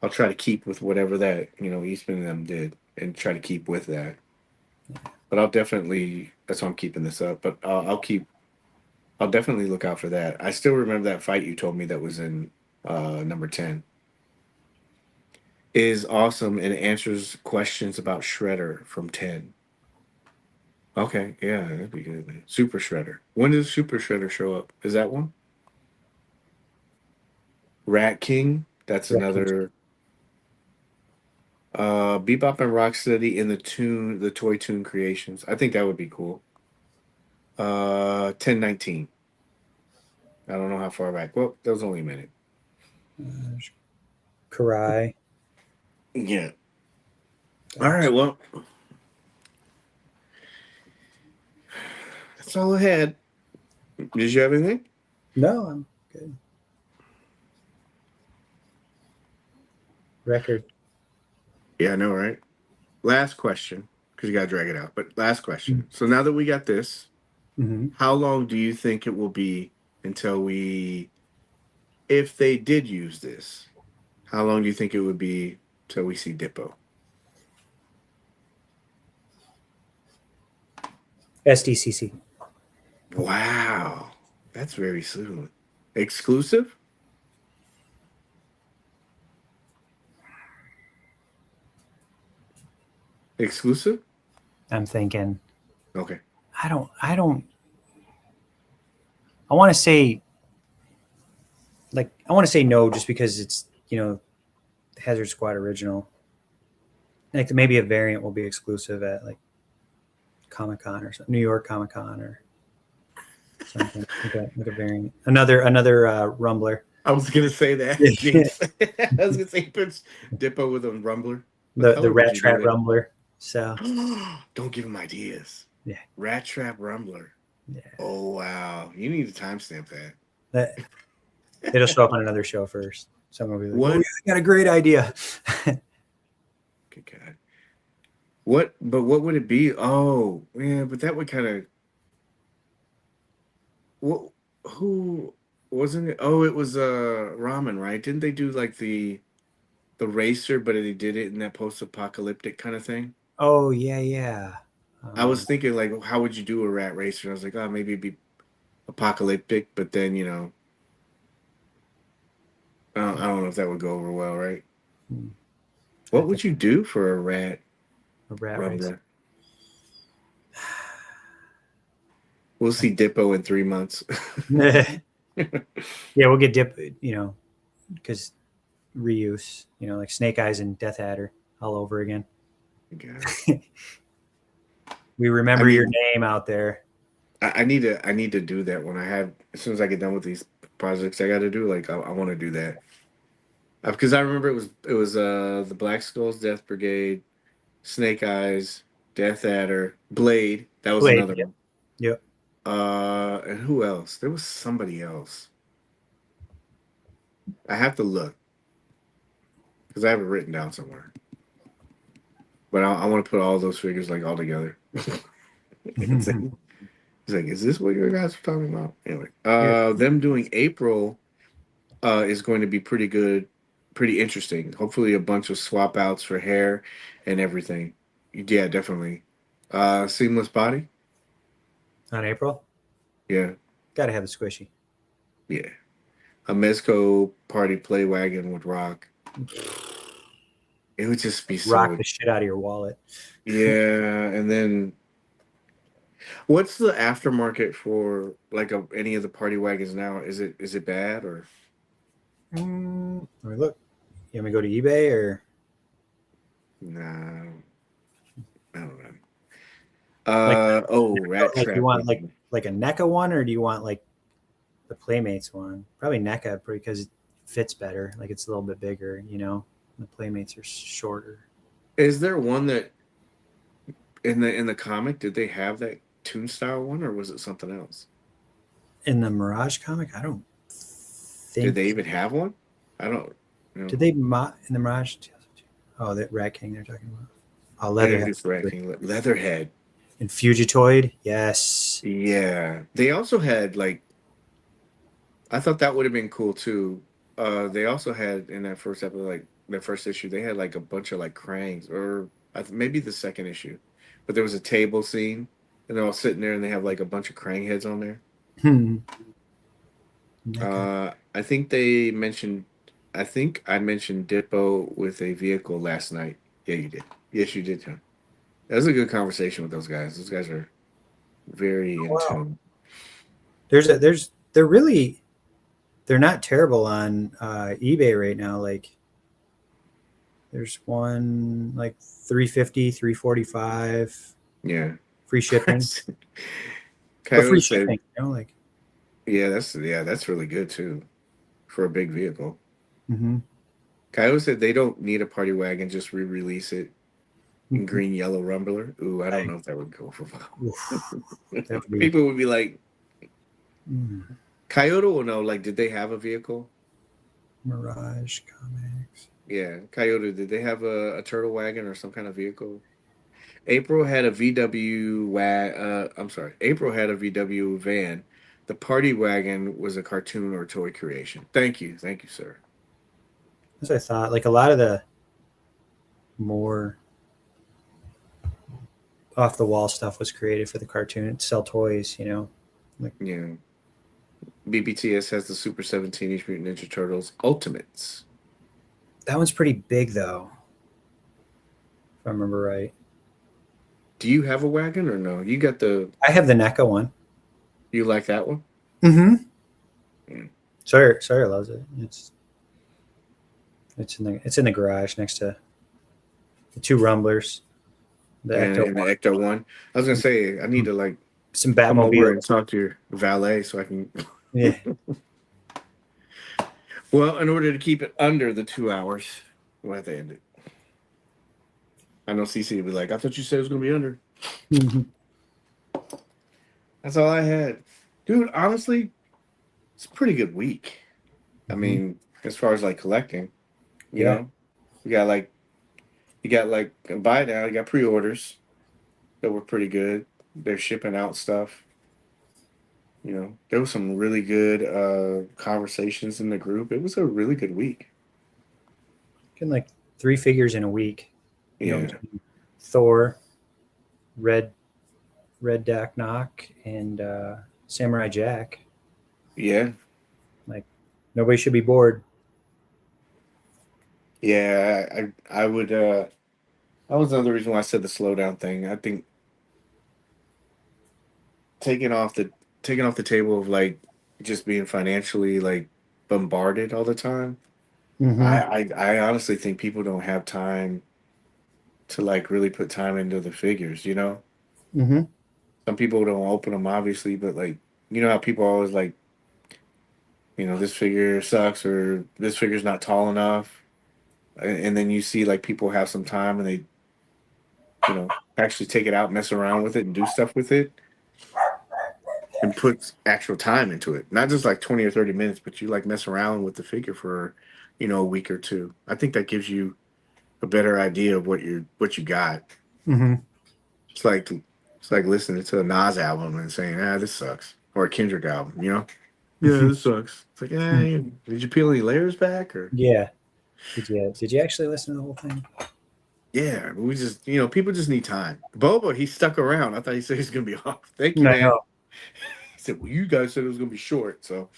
I'll try to keep with whatever that Eastman and them did, and try to keep with that. but I'll definitely. That's why I'm keeping this up. But I'll definitely look out for that. I still remember that fight you told me that was in number 10. Is awesome and answers questions about Shredder from 10. Okay, yeah, that'd be good. Man. Super Shredder. When does Super Shredder show up? Is that one? Rat King. That's Rat King. another. Bebop and Rocksteady in the Toy Tune creations. I think that would be cool. 1019. I don't know how far back. Well, that was only a minute. Karai. Yeah. All right. Well, that's all I had. Did you have anything? No, I'm good. Record. Yeah, I know, right? Last question, because you got to drag it out. But last question. So now that we got this, Mm-hmm. how long do you think it will be until if they did use this, how long do you think it would be till we see Dippo? SDCC. Wow, that's very soon. Exclusive? Exclusive? I'm thinking. Okay. I don't. I want to say. I want to say no, just because it's Hazard Squad original. Like maybe a variant will be exclusive at like Comic-Con or something, New York Comic-Con or something like a variant. Another Rumbler. I was gonna say that. Jinx. I was gonna say he puts Dippo with a rumbler. What the color would Rat you do Trap it? Rumbler. So Don't give him ideas. yeah, Rat Trap Rumbler. yeah. Oh wow. You need to timestamp that. That it'll show up on another show first. Someone will be like, "Oh, What? yeah, I got a great idea." Good God. What? But what would it be? Oh, yeah. But that would kind of. What? Who wasn't it? Oh, it was Ramen, right? Didn't they do like the racer, but they did it in that post-apocalyptic kind of thing? Oh yeah, yeah. I was Um, thinking like, how would you do a rat racer? I was like, oh, maybe it'd be apocalyptic, but then I don't know if that would go over well, right? I What think would you do for a rat a rat race. rumbler? We'll see Dippo in 3 months. Yeah, we'll get dip. Because reuse. Like Snake Eyes and Death Adder all over again. God. We I remember your mean, name out there. I need to do that when I have as soon as I get done with these projects I got to do. Like I want to do that because I remember it was the Black Skulls, Death Brigade, Snake Eyes, Death Adder, Blade. That was Blade. another Yep. one. Yep. And who else? There was somebody else. I have to look because I have it written down somewhere. But I want to put all those figures like all together. It's like, it's like, is this what you guys are talking about? Anyway, Here. them doing April is going to be pretty good, pretty interesting. Hopefully, a bunch of swap outs for hair and everything. Yeah, definitely. Seamless body. On April. Yeah, Got to have the squishy. yeah. A Mezco party play wagon would rock. It would just be Rock so. the shit out of your wallet. Yeah, and then what's the aftermarket for like any of the party wagons now? Is it bad or Let me look. You want me to go to eBay or nah? I don't know. like Rat like you Trap want one. like a NECA one, or do you want like the Playmates one? Probably NECA because it fits better. Like it's a little bit bigger. The Playmates are shorter. Is there one that in the comic did they have that toon style one or was it something else? In the Mirage comic, I don't Did they think. even have one? I don't. You know. Did they in the Mirage? Oh, that Rat King they're talking about. Oh, Yeah, Leatherhead it's Rat King Leatherhead. and Fugitoid. Yes. Yeah, they also had like I thought that would have been cool too. They also had in that first episode, like the first issue, they had like a bunch of like Krangs, or maybe the second issue, but there was a table scene, and they're all sitting there, and they have like a bunch of crane heads on there. Hmm. Okay. I think they mentioned. I think I mentioned Dippo with a vehicle last night. Yeah, you did. Yes, you did, John. That was a good conversation with those guys. Those guys are very in Wow. tune. They're not terrible on eBay right now. Like there's one like 350, 345, Yeah. free shipping, but Coyote free said, shipping, like yeah, that's really good too for a big vehicle. hmm Coyote said they don't need a party wagon, just re-release it in hmm green, yellow rumbler. Ooh, I don't know if that would go for oof, that would be people would be like, mm, Coyote will know. Like, did they have a vehicle? Mirage Comics. Yeah, Coyote. Did they have a turtle wagon or some kind of vehicle? April had a VW I'm sorry. April had a VW van. The party wagon was a cartoon or toy creation. Thank you, sir. As I thought, like a lot of the more off the wall stuff was created for the cartoon to sell toys. Like Yeah, BBTS has the Super 17 Teenage Mutant Ninja Turtles Ultimates. that one's pretty big though, if I remember right. Do you have a wagon or no? You got the. I have the NECA one. You like that one? Mm-hmm. Yeah. Sawyer loves it. It's in the garage next to the two Rumblers, the Ecto And the Ecto one. I was gonna say I need one, to like some come over and Batmobiles. talk to your valet so I can. Yeah. Well, in order to keep it under the 2 hours, we'll have to end it. I know CC would be like, I thought you said it was gonna be under. Mhm. That's all I had, dude. Honestly, it's a pretty good week. I Mhm. mean, as far as like collecting, you Yeah. know, you got like buy now. You got pre-orders that were pretty good. They're shipping out stuff. There was some really good conversations in the group. It was a really good week. Getting like three figures in a week. Yeah, Between Thor, Red Dak Knock, and Samurai Jack. yeah, Like nobody should be bored. yeah. I would. That was another reason why I said the slowdown thing. I think taking off the taking off the table of like just being financially like bombarded all the time. Mm-hmm. I honestly think people don't have time to like really put time into the figures. Mm-hmm. Some people don't open them obviously, but like how people are always like this figure sucks or this figure's not tall enough, and then you see like people have some time and they actually take it out, mess around with it, and do stuff with it, and put actual time into it. Not just like 20 or 30 minutes, but you like mess around with the figure for a week or two. I think that gives you a better idea of what you got. Mm-hmm. It's like listening to a Nas album and saying, this sucks, or a Kendrick album. Yeah, this sucks. It's like, did you peel any layers back or? Yeah. Did you actually listen to the whole thing? Yeah, we just people just need time. Boba, he stuck around. I thought he said he's gonna be off. Thank you, I man. know. He said, well, you guys said it was gonna be short, so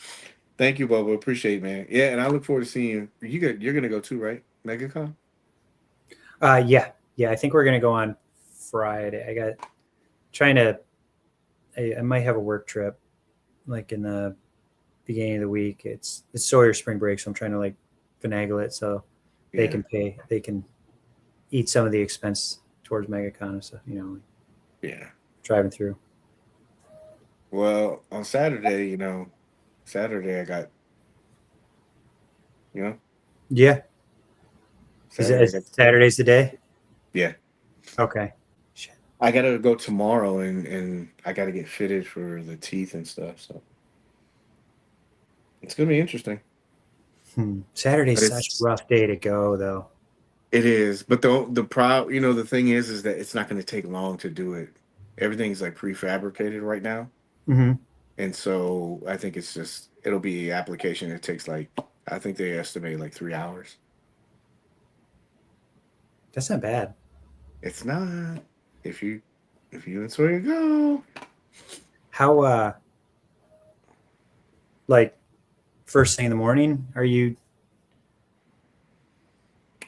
thank you, Boba. Appreciate it, man. Yeah, and I look forward to seeing you. You're gonna go too, right? MegaCon. Yeah. I think we're gonna go on Friday. I got trying to. I might have a work trip, like in the beginning of the week. It's Sawyer spring break, so I'm trying to like finagle it so they Yeah, can pay. They can eat some of the expense towards MegaCon. So like yeah. driving through. Well, on Saturday, Saturday I got, you know, Yeah. Saturday I got Is to take. Saturday's the day? Yeah, Okay. Shit. I gotta go tomorrow, and I gotta get fitted for the teeth and stuff. So it's gonna be interesting. Saturday's But such a rough day to go, though. it is. But the thing is that it's not gonna take long to do it. Everything's like prefabricated right now. Mm-hmm. And so I think it'll be application. It takes like, I think they estimate like 3 hours. That's not bad. It's not if you If you that's where you go. How like first thing in the morning? Are you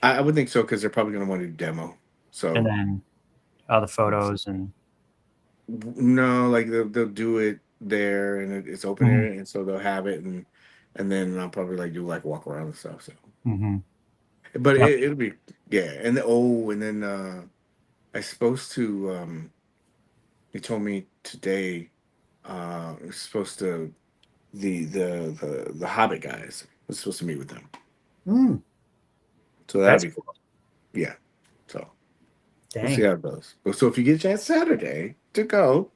I would think so because they're probably going to want to do demo. and So then all the photos and no, like they'll do it there and it's open hmm area, and so they'll have it and then I'll probably like do like walk around and stuff. So, hmm but Yep. it'll be yeah, and then I supposed to they told me today it's supposed to the Hobbit guys was supposed to meet with them. Mm, So that'll that's be cool. yeah. So we'll see Dang. how it goes. So if you get a chance Saturday to go,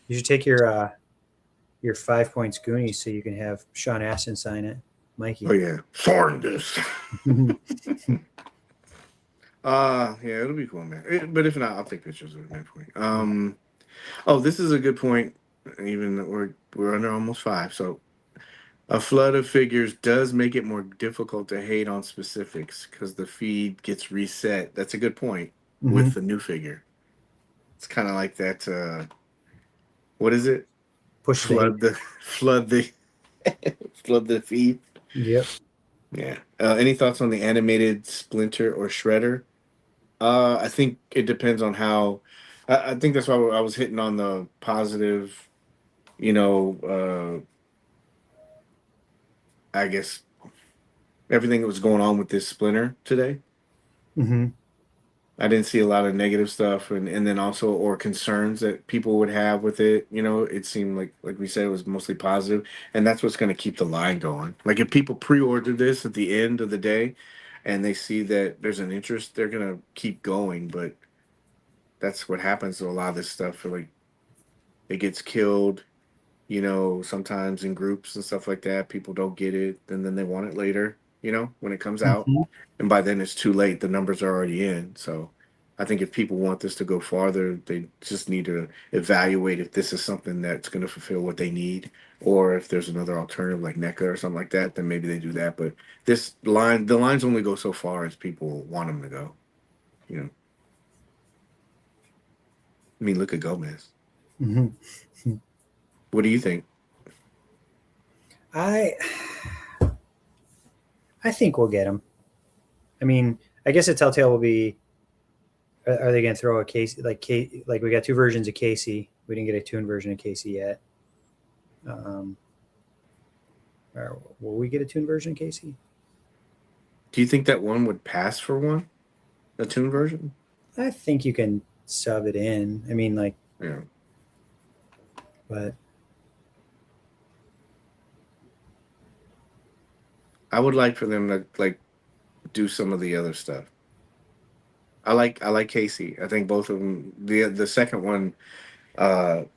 You should take your 5 points Goonies so you can have Sean Astin sign it, oh Mikey. yeah, Thorndus. Mhm. Yeah, it'll be cool, man. But if not, I'll take pictures of it, man, for you. Oh, this is a good point. Even though we're under almost 5, so a flood of figures does make it more difficult to hate on specifics because the feed gets reset. That's a good point Mhm. with the new figure. It's kind of like that. What is it? Push the hate. Flood the flood the flood the feed. Yep. Yeah. Any thoughts on the animated Splinter or Shredder? I think it depends on how. I think that's why I was hitting on the positive. You know, I guess everything that was going on with this Splinter today. hmm I didn't see a lot of negative stuff, and then also or concerns that people would have with it. You know, it seemed like we said it was mostly positive, and that's what's going to keep the line going. Like if people pre-order this at the end of the day, and they see that there's an interest, they're gonna keep going. But that's what happens to a lot of this stuff. Like it gets killed, you know, sometimes in groups and stuff like that. People don't get it, and then they want it later, you know, when it comes out. hmm And by then it's too late. The numbers are already in. So I think if people want this to go farther, they just need to evaluate if this is something that's going to fulfill what they need, or if there's another alternative like NECA or something like that, then maybe they do that. But the lines only go so far as people want them to go. You know, I mean, look at Gomez. hmm What do you think? I I think we'll get them. I mean, I guess a telltale will be. Are they going to throw a Casey like we got two versions of Casey? We didn't get a tuned version of Casey yet. Um, or will we get a tuned version of Casey? Do you think that one would pass for one, a tune version? I think you can sub it in. I mean, like, Yeah. but I would like for them to like do some of the other stuff. I like Casey. I think both of them. The second one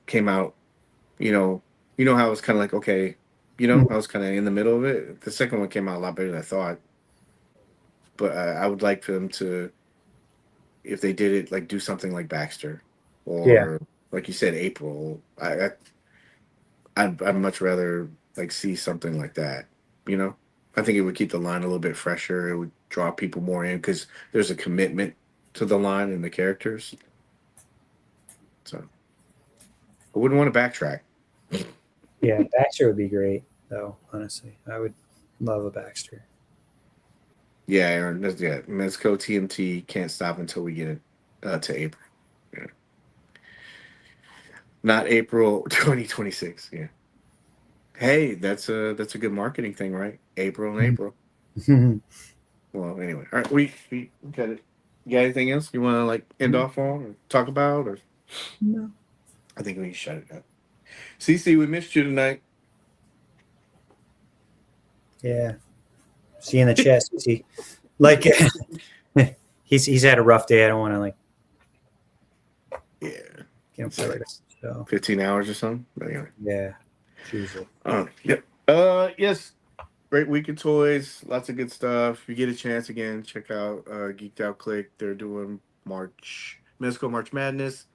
came out. You know, you know how it was kind of like okay, you know, I was kind of in the middle of it. The second one came out a lot better than I thought. But I would like for them to, if they did it, like do something like Baxter, yeah. or like you said, April. I'd much rather like see something like that. You know, I think it would keep the line a little bit fresher. It would draw people more in because there's a commitment to the line and the characters. So I wouldn't want to backtrack. Yeah, Baxter would be great, though. Honestly, I would love a Baxter. Yeah, Aaron. Yeah, Mezco TMT can't stop until we get it to April. Yeah. Not April 2026. Yeah. Hey, that's a good marketing thing, right? April and April. Well, anyway, all right, we got it. You got anything else you want to like end off on or talk about, or No. I think we can shut it down. CC, we missed you tonight. Yeah. See you in the chat, CC. Like, he's had a rough day. I don't want to like Yeah, get him it's like fired up. So 15 hours or something. But anyway, yeah, Jesus. yep. Yes, great week of toys. Lots of good stuff. If you get a chance again, check out Geeked Out Clique. They're doing Mezco March Madness.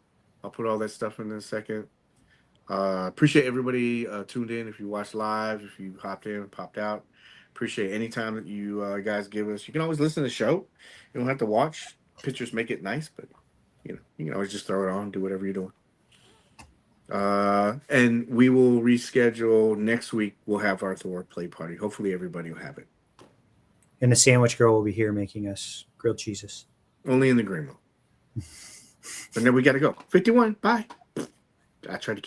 I'll put all that stuff in a second. Appreciate everybody tuned in. If you watched live, if you hopped in and popped out, appreciate any time that you guys give us. You can always listen to the show. You don't have to watch. Pictures make it nice, but You can always just throw it on, do whatever you're doing. And we will reschedule next week. We'll have our Thor play party. Hopefully, everybody will have it. And the sandwich girl will be here making us grilled cheeses. Only in the green room. But then we got to go. 51. Bye. I tried to keep.